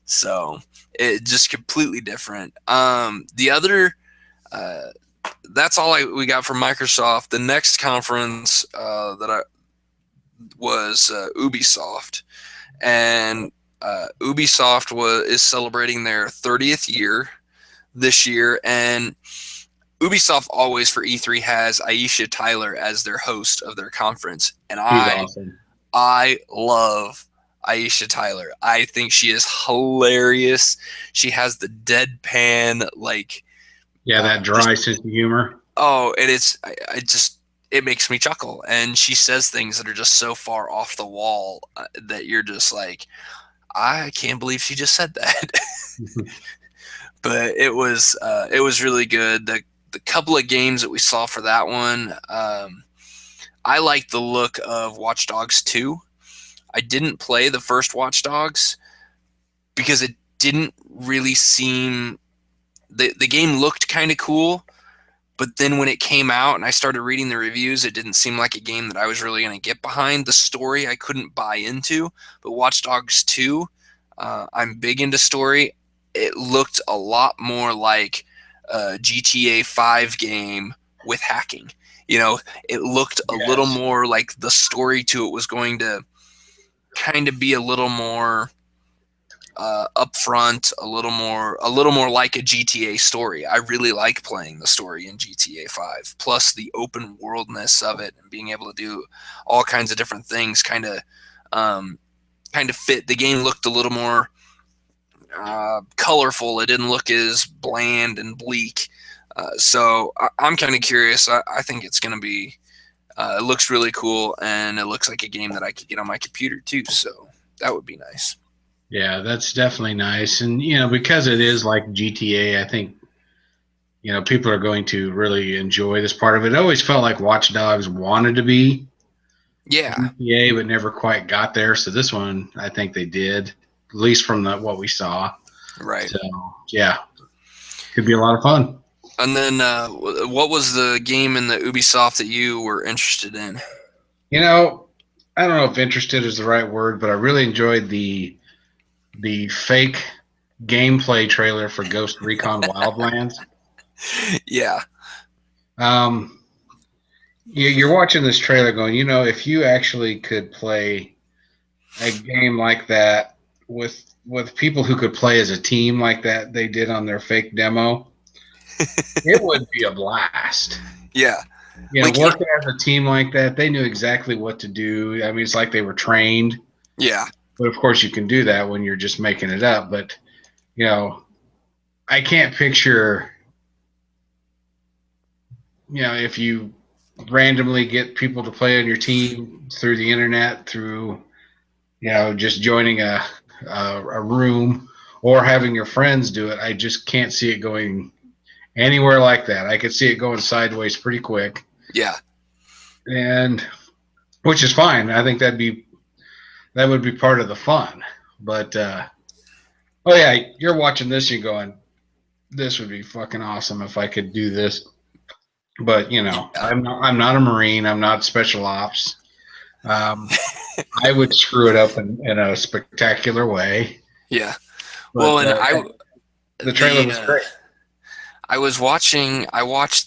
So it just completely different. The other that's all we got from Microsoft. The next conference was Ubisoft, and Ubisoft is celebrating their 30th year this year, and Ubisoft always for E3 has Aisha Tyler as their host of their conference, and awesome. I love Aisha Tyler. I think she is hilarious. She has the deadpan, that dry sense of humor. Oh, and it makes me chuckle, and she says things that are just so far off the wall that you're just like, I can't believe she just said that. But it was really good. The couple of games that we saw for that one, I like the look of Watch Dogs 2. I didn't play the first Watch Dogs because it didn't really seem the game looked kind of cool, but then when it came out and I started reading the reviews, it didn't seem like a game that I was really going to get behind. The story I couldn't buy into, but Watch Dogs 2, I'm big into story. It looked a lot more like a GTA 5 game with hacking. It looked a little more like the story to it was going to kind of be a little more upfront, a little more like a GTA story. I really like playing the story in GTA 5. Plus the open worldness of it and being able to do all kinds of different things kind of fit. The game looked a little more colorful. It didn't look as bland and bleak. So I'm kind of curious. I think it's going to be. It looks really cool, and it looks like a game that I could get on my computer too. So that would be nice. Yeah, that's definitely nice. And, because it is like GTA, I think, people are going to really enjoy this part of it. It always felt like Watch Dogs wanted to be GTA, but never quite got there. So this one, I think they did, at least from what we saw. Right. So, yeah, could be a lot of fun. And then what was the game in the Ubisoft that you were interested in? I don't know if interested is the right word, but I really enjoyed the fake gameplay trailer for Ghost Recon Wildlands. Yeah. You're watching this trailer going, if you actually could play a game like that with people who could play as a team like that they did on their fake demo, it would be a blast. Yeah. Working as a team like that, they knew exactly what to do. I mean, it's like they were trained. Yeah. But of course you can do that when you're just making it up. But, I can't picture, if you randomly get people to play on your team through the internet, through, just joining a room or having your friends do it. I just can't see it going anywhere like that. I could see it going sideways pretty quick. Yeah. And which is fine. I think that would be part of the fun. But you're watching this, you're going, this would be fucking awesome if I could do this. But I'm not a Marine. I'm not special ops. I would screw it up in a spectacular way. Yeah. But, the trailer was great. I watched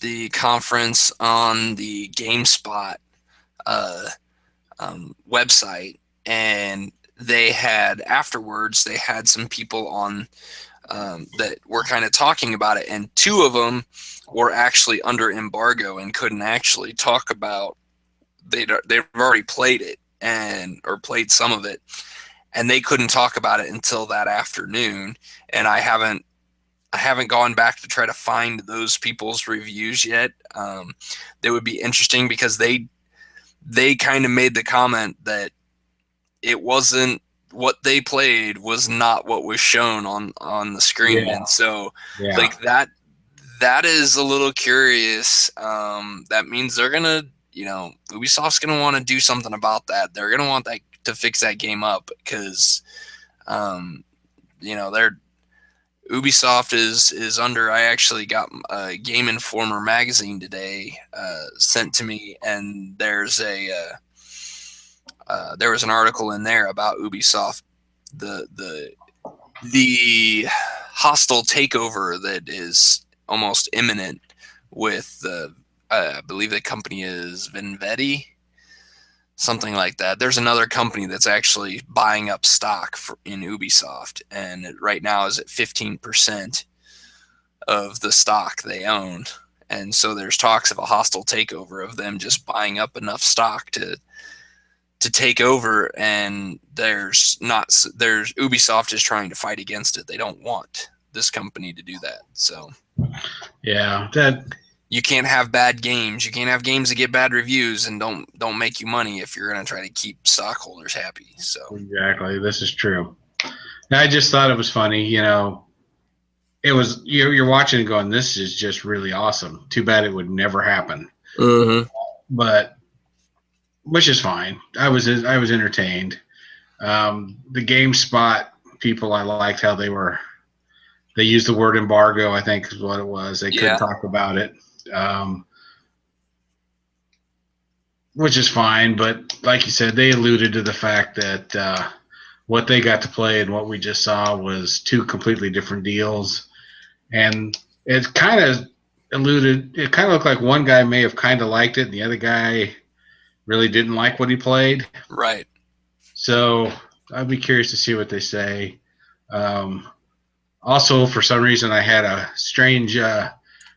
the conference on the GameSpot website, and they had some people on that were kind of talking about it, and two of them were actually under embargo and couldn't actually talk about. They've already played it or played some of it, and they couldn't talk about it until that afternoon. And I haven't gone back to try to find those people's reviews yet. They would be interesting because they kind of made the comment that it wasn't what they played was not what was shown on the screen. Yeah. And so like that is a little curious. That means they're going to, Ubisoft's going to want to do something about that. They're going to want that to fix that game up because, Ubisoft is under. I actually got a Game Informer magazine today sent to me, and there was an article in there about Ubisoft, the hostile takeover that is almost imminent with I believe the company is Venvetti, something like that. There's another company that's actually buying up stock in Ubisoft, and it right now is at 15% of the stock they own. And so there's talks of a hostile takeover of them just buying up enough stock to take over, and Ubisoft is trying to fight against it. They don't want this company to do that. So yeah, you can't have bad games. You can't have games that get bad reviews and don't make you money if you're going to try to keep stockholders happy. So exactly, this is true. I just thought it was funny. It was you're watching and going, this is just really awesome. Too bad it would never happen. Mm-hmm. But which is fine. I was entertained. The GameSpot people, I liked how they used the word embargo, I think is what it was. They couldn't talk about it. Which is fine, but like you said, they alluded to the fact that what they got to play and what we just saw was two completely different deals, and it kind of looked like one guy may have kind of liked it and the other guy really didn't like what he played. Right. So I'd be curious to see what they say. Also, for some reason, I had a strange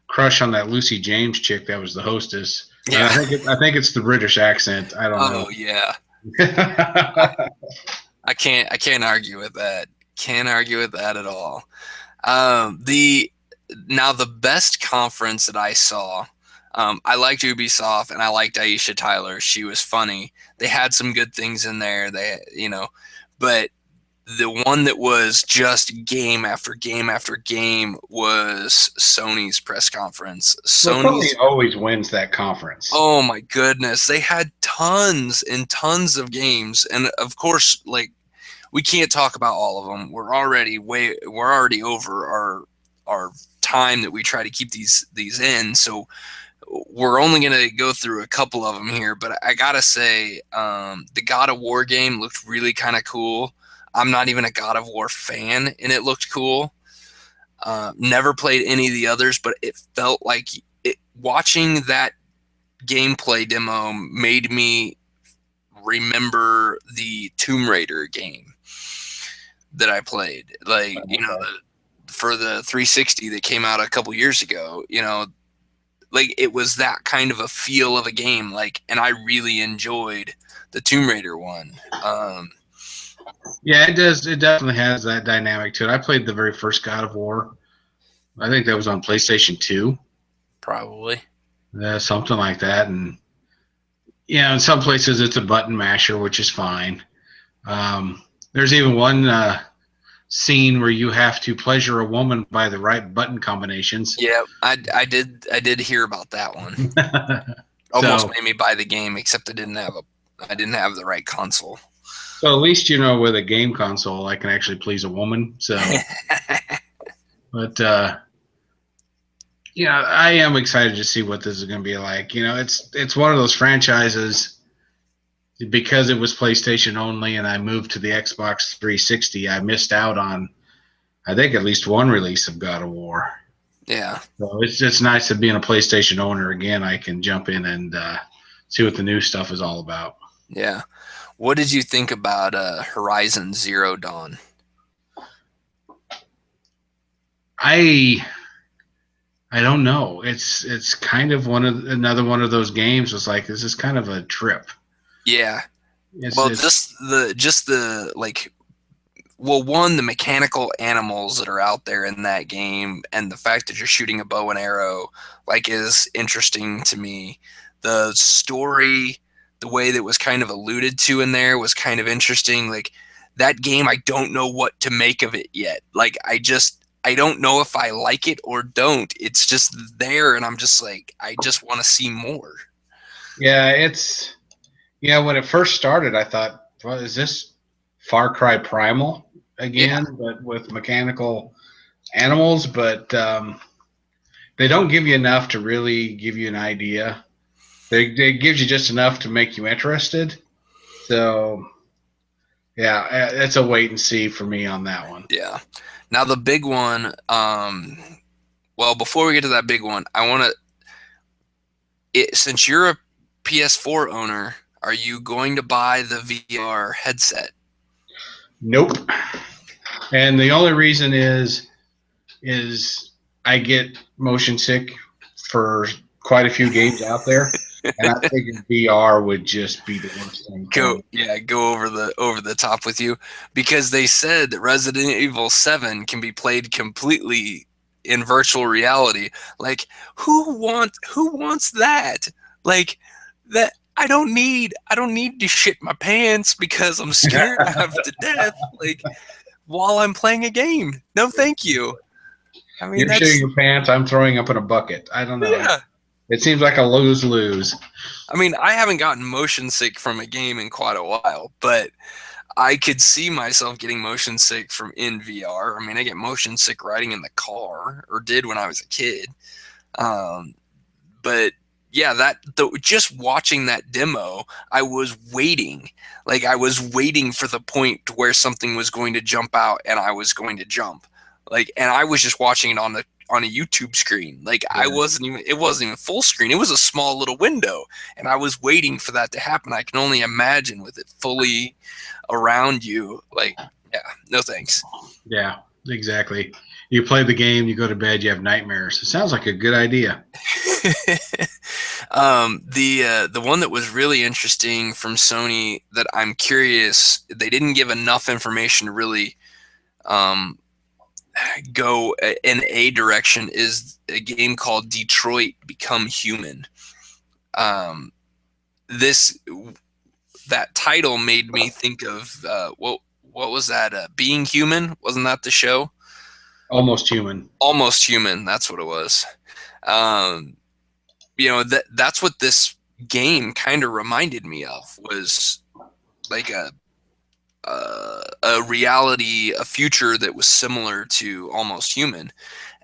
crush on that Lucy James chick that was the hostess. Yeah. I think it's the British accent. I don't know. Oh yeah. I can't argue with that. Can't argue with that at all. The best conference that I saw, I liked Ubisoft and I liked Aisha Tyler. She was funny. They had some good things in there. But the one that was just game after game after game was Sony's press conference. Sony always wins that conference. Oh my goodness, they had tons and tons of games, and of course, like, we can't talk about all of them. We're already over our time that we try to keep these in. So we're only going to go through a couple of them here, but I got to say, the God of War game looked really kind of cool. I'm not even a God of War fan, and it looked cool. Never played any of the others, but it felt like watching that gameplay demo made me remember the Tomb Raider game that I played. Like, for the 360 that came out a couple years ago, like, it was that kind of a feel of a game, like, and I really enjoyed the Tomb Raider one. Yeah, it does. It definitely has that dynamic to it. I played the very first God of War. I think that was on PlayStation 2. Probably. Something like that. And, in some places it's a button masher, which is fine. There's even one scene where you have to pleasure a woman by the right button combinations. Yeah, I did hear about that one. Almost made me buy the game, except I didn't have the right console. So at least, with a game console, I can actually please a woman. So, but I am excited to see what this is going to be like. It's one of those franchises, because it was PlayStation only and I moved to the Xbox 360, I missed out on, I think, at least one release of God of War. Yeah. So it's just nice to be a PlayStation owner again. I can jump in and see what the new stuff is all about. Yeah. What did you think about Horizon Zero Dawn? I don't know. It's kind of another one of those games. It's like, this is kind of a trip. Yeah. The mechanical animals that are out there in that game, and the fact that you're shooting a bow and arrow, like, is interesting to me. The story, the way that was kind of alluded to in there, was kind of interesting. Like, that game, I don't know what to make of it yet. Like, I don't know if I like it or don't. It's just there, and I'm just like, I just want to see more. Yeah, when it first started, I thought, well, is this Far Cry Primal again, but with mechanical animals? But they don't give you enough to really give you an idea. They gives you just enough to make you interested. So, yeah, it's a wait and see for me on that one. Yeah. Now the big one, before we get to that big one, I want to, since you're a PS4 owner, are you going to buy the VR headset? Nope. And the only reason is I get motion sick for quite a few games out there. And I figured VR would just be the worst thing. Go over the top with you, because they said that Resident Evil 7 can be played completely in virtual reality. Like, who wants that? Like, that I don't need to shit my pants because I'm scared half to death, like, while I'm playing a game. No, thank you. I mean, you're shitting your pants, I'm throwing up in a bucket. I don't know. Yeah. It seems like a lose-lose. I mean, I haven't gotten motion sick from a game in quite a while, but I could see myself getting motion sick from in VR. I mean, I get motion sick riding in the car, or did when I was a kid. But yeah, just watching that demo, I was waiting. Like, I was waiting for the point where something was going to jump out and I was going to jump. Like, and I was just watching it on a YouTube screen. Like, yeah. It wasn't even full screen. It was a small little window, and I was waiting for that to happen. I can only imagine with it fully around you. Like, Yeah, no thanks. Yeah, exactly. You play the game, you go to bed, you have nightmares. It sounds like a good idea. The one that was really interesting from Sony that I'm curious, they didn't give enough information to really um, go in a direction, is a game called Detroit Become Human. Um, this that title made me think of what was that? Being Human, wasn't that the show? Almost human. Almost Human, that's what it was. Um, that's what this game kind of reminded me of, was like a reality, a future that was similar to Almost Human.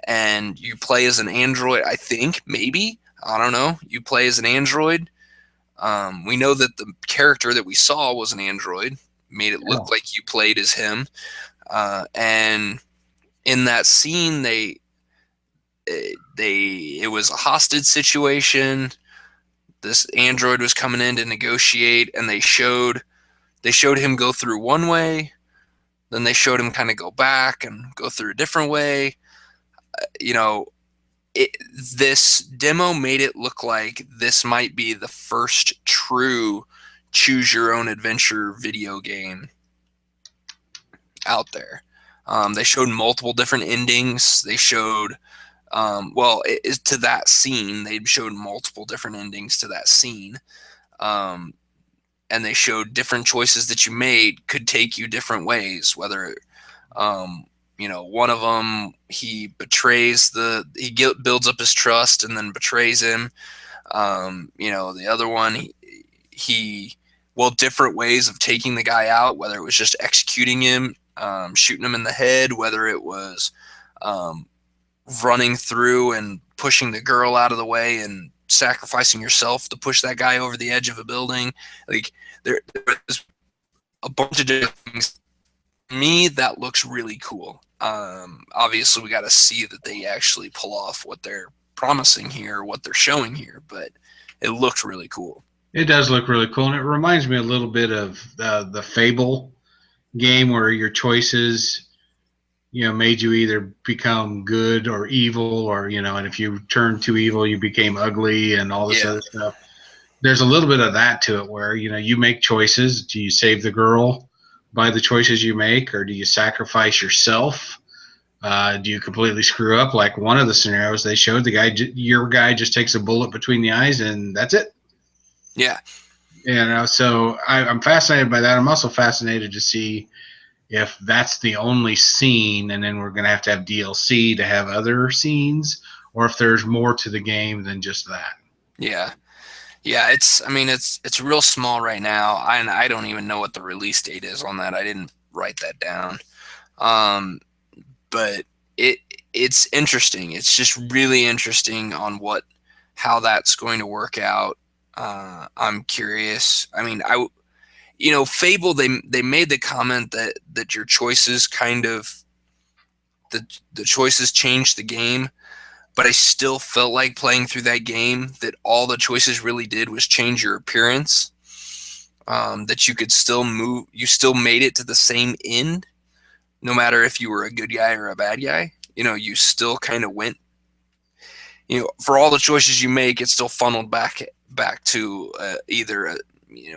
And you play as an android, I think, maybe, I don't know, you play as an android. We know that the character that we saw was an android, made it look like you played as him. And in that scene, it was a hostage situation. This android was coming in to negotiate, and they showed him go through one way, then they showed him kind of go back and go through a different way. You know, this demo made it look like this might be the first true choose your own adventure video game out there. They showed multiple different endings. They showed, to that scene, they showed multiple different endings to that scene. And they showed different choices that you made could take you different ways, whether, one of them, he builds up his trust and then betrays him. The other one, different ways of taking the guy out, whether it was just executing him, shooting him in the head, whether it was running through and pushing the girl out of the way and sacrificing yourself to push that guy over the edge of a building. Like, there's a bunch of different things. To me, that looks really cool. Obviously, we got to see that they actually pull off what they're promising here, what they're showing here, but it looked really cool. It does look really cool, and it reminds me a little bit of the Fable game, where your choices, made you either become good or evil, or and if you turned too evil, you became ugly, and all this other stuff. There's a little bit of that to it, where you make choices. Do you save the girl by the choices you make, or do you sacrifice yourself? Do you completely screw up? Like one of the scenarios they showed, your guy just takes a bullet between the eyes, and that's it. Yeah. So I'm fascinated by that. I'm also fascinated to see if that's the only scene, and then we're going to have DLC to have other scenes, or if there's more to the game than just that. Yeah. Yeah, it's real small right now. I don't even know what the release date is on that. I didn't write that down. But it's interesting. It's just really interesting on how that's going to work out. I'm curious. Fable, they made the comment that your choices the choices changed the game. But I still felt like playing through that game that all the choices really did was change your appearance. That you could still move, you still made it to the same end, no matter if you were a good guy or a bad guy. You still kind of went, for all the choices you make, it still funneled back to either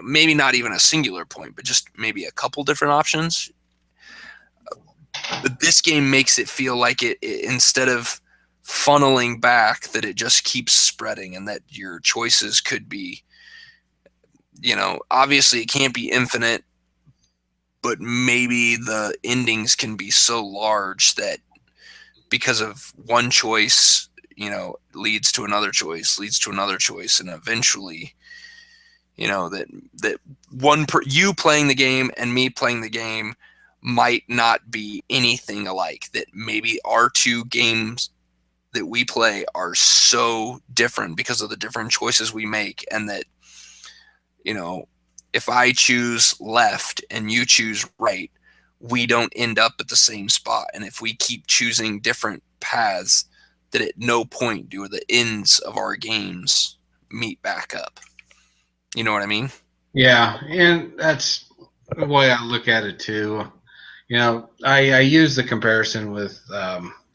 maybe not even a singular point, but just maybe a couple different options. But this game makes it feel like it instead of funneling back, that it just keeps spreading, and that your choices could be, obviously it can't be infinite, but maybe the endings can be so large that because of one choice, leads to another choice, and eventually, that you playing the game and me playing the game might not be anything alike, that maybe our two games that we play are so different because of the different choices we make, and that if I choose left and you choose right, we don't end up at the same spot. And if we keep choosing different paths, that at no point do the ends of our games meet back up. You know what I mean? Yeah, and that's the way I look at it too. I use the comparison with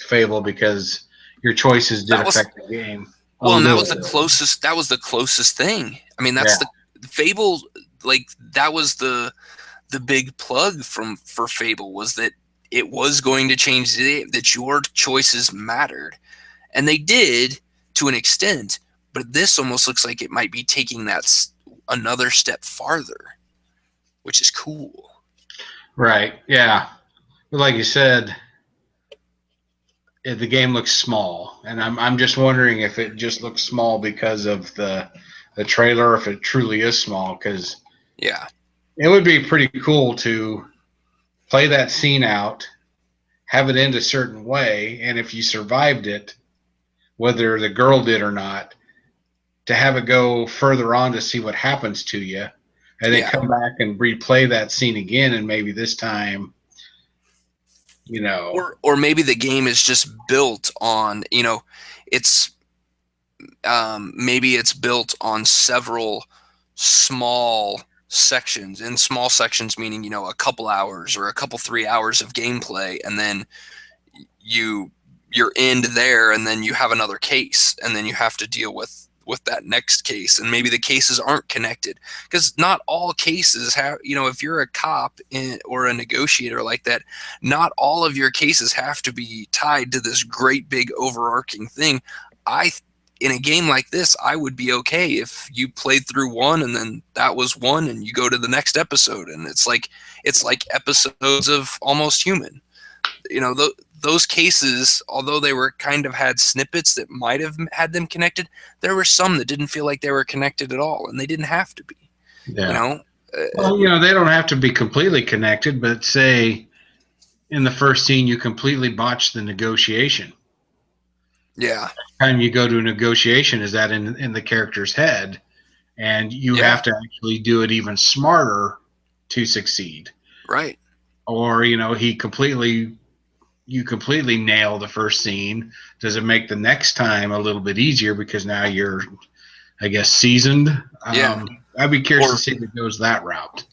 Fable because your choices did That was affect the game a well, and that little was the bit. closest. That was the closest thing. I mean, Yeah, that's the Fable. Like that was the big plug for Fable was that it was going to change that your choices mattered, and they did to an extent. But this almost looks like it might be taking that another step farther, which is cool. right. Yeah, but like you said, the game looks small, and I'm just wondering if it just looks small because of the trailer, if it truly is small, because Yeah, it would be pretty cool to play that scene out, have it end a certain way, and if you survived it, whether the girl did or not, to have it go further on to see what happens to you, and then yeah. come back and replay that scene again, and maybe this time, you know, Or maybe the game is just built on it's maybe it's built on several small sections, and small sections meaning a couple hours or a couple 3 hours of gameplay, and then you you're end there, and then you have another case, and then you have to deal with that next case, and maybe the cases aren't connected because not all cases have, if you're a cop or a negotiator like that, not all of your cases have to be tied to this great big overarching thing. I In a game like this, I would be okay if you played through one and then that was one and you go to the next episode, and it's like episodes of Almost Human. Those cases, although they were kind of had snippets that might have had them connected, there were some that didn't feel like they were connected at all, and they didn't have to be. You yeah. know, Well, they don't have to be completely connected, but say in the first scene you completely botch the negotiation. yeah, Time you go to a negotiation is that in the character's head, and you yeah, have to actually do it even smarter to succeed. right, Or you completely nail the first scene. Does it make the next time a little bit easier because now you're, I guess, seasoned? yeah. I'd be curious to Or see if it goes that route.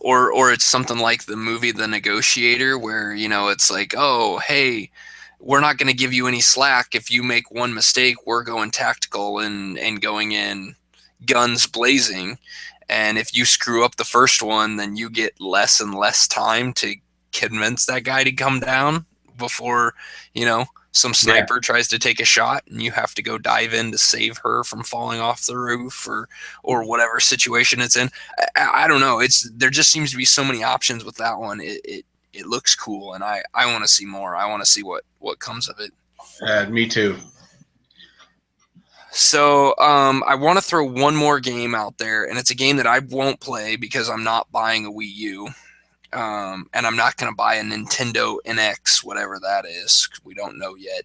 or it's something like the movie The Negotiator, where it's like, oh, hey, we're not going to give you any slack if you make one mistake. We're going tactical and going in guns blazing. And if you screw up the first one, then you get less and less time to convince that guy to come down before, some Yeah, sniper tries to take a shot and you have to go dive in to save her from falling off the roof, or whatever situation it's in. I don't know. There just seems to be so many options with that one. It looks cool, and I want to see more. I want to see what comes of it. me too. So I want to throw one more game out there, and it's a game that I won't play because I'm not buying a Wii U, and I'm not going to buy a Nintendo NX, whatever that is. We don't know yet.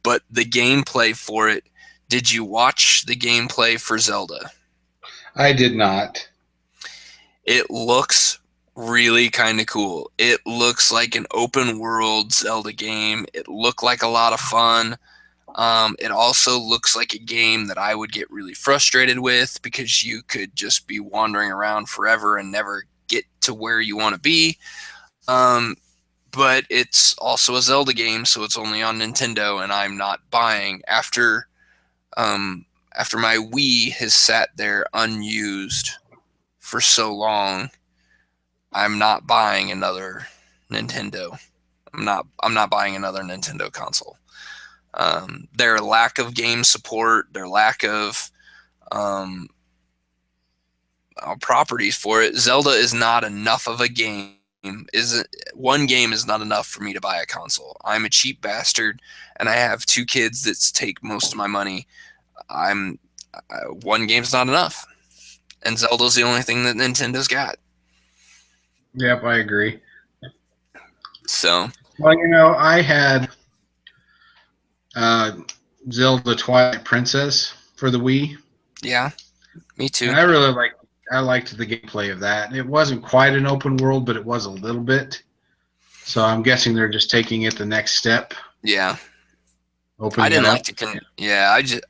But the gameplay for it, did you watch the gameplay for Zelda? I did not. It looks really kind of cool. It looks like an open world Zelda game. It looked like a lot of fun. It also looks like a game that I would get really frustrated with because you could just be wandering around forever and never get to where you want to be. But it's also a Zelda game, so it's only on Nintendo, and I'm not buying after my Wii has sat there unused for so long. I'm not buying another Nintendo. I'm not buying another Nintendo console. Their lack of game support, their lack of properties for it. Zelda is not enough of a game. One game is not enough for me to buy a console. I'm a cheap bastard, and I have two kids that take most of my money. One game's not enough, and Zelda's the only thing that Nintendo's got. Yep, I agree. So Well, I had uh, Zelda Twilight Princess for the Wii, yeah, me too. and I liked the gameplay of that. It wasn't quite an open world, but it was a little bit. So I'm guessing they're just taking it the next step, Yeah, I opening it didn't up. like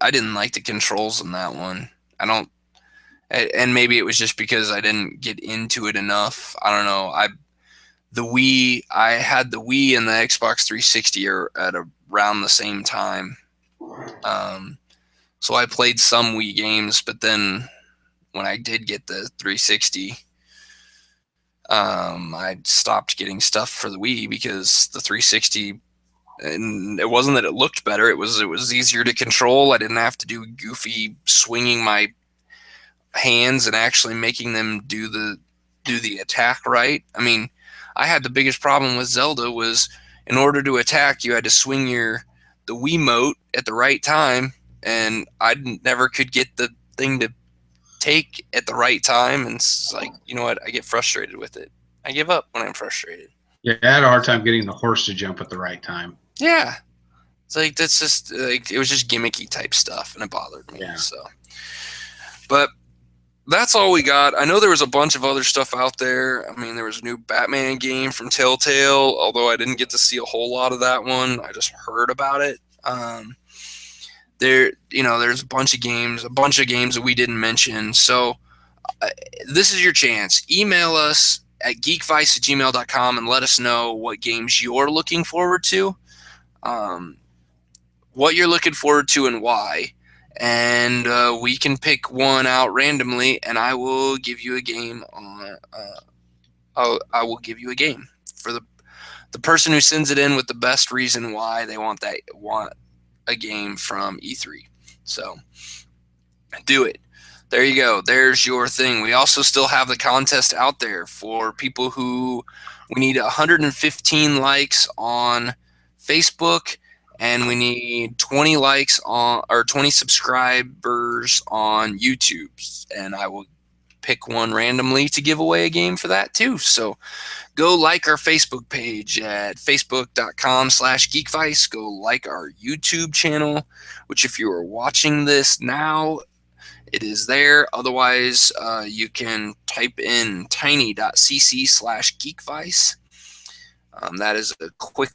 I didn't like the controls in that one. I don't, and maybe it was just because I didn't get into it enough. I don't know. the Wii, I had the Wii and the Xbox 360 at around the same time. So I played some Wii games, but then when I did get the 360, I stopped getting stuff for the Wii because the 360, and it wasn't that it looked better, it was easier to control. I didn't have to do goofy swinging my hands and actually making them do the attack right. I mean, I had the biggest problem with Zelda was in order to attack, you had to swing the Wiimote at the right time, and I never could get the thing to take at the right time. And it's like, you know what? I get frustrated with it. I give up when I'm frustrated. Yeah, I had a hard time getting the horse to jump at the right time. Yeah. It's like, that's just like, it was just gimmicky type stuff, and it bothered me. Yeah. So, but that's all we got. I know there was a bunch of other stuff out there. I mean, there was a new Batman game from Telltale, although I didn't get to see a whole lot of that one. I just heard about it. There's a bunch of games that we didn't mention. So this is your chance. Email us at geekvice@gmail.com and let us know what games you're looking forward to, what you're looking forward to and why. And we can pick one out randomly, and I will give you a game I will give you a game for the person who sends it in with the best reason why they want a game from E3. So do it. There you go. There's your thing. We also still have the contest out there for people who we need 115 likes on Facebook, and we need 20 likes on, or 20 subscribers on YouTube. And I will pick one randomly to give away a game for that too. So go like our Facebook page at facebook.com/geekvice. Go like our YouTube channel, which if you are watching this now, it is there. Otherwise, you can type in tiny.cc/geekvice. That is a quick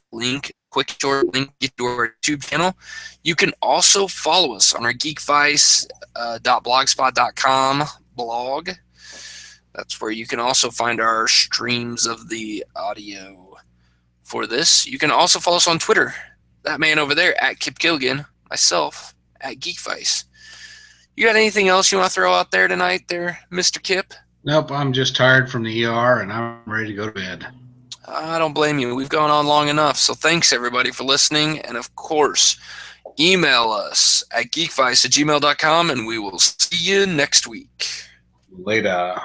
short link to our YouTube channel. You can also follow us on our geekvice.blogspot.com blog. That's where you can also find our streams of the audio for this. You can also follow us on Twitter. That man over there at Kip Gilligan, myself at Geekvice. You got anything else you want to throw out there tonight there, Mr. Kip? Nope, I'm just tired from the ER and I'm ready to go to bed. I don't blame you. We've gone on long enough. So thanks, everybody, for listening. And, of course, email us at geekvice@gmail.com, and we will see you next week. Later.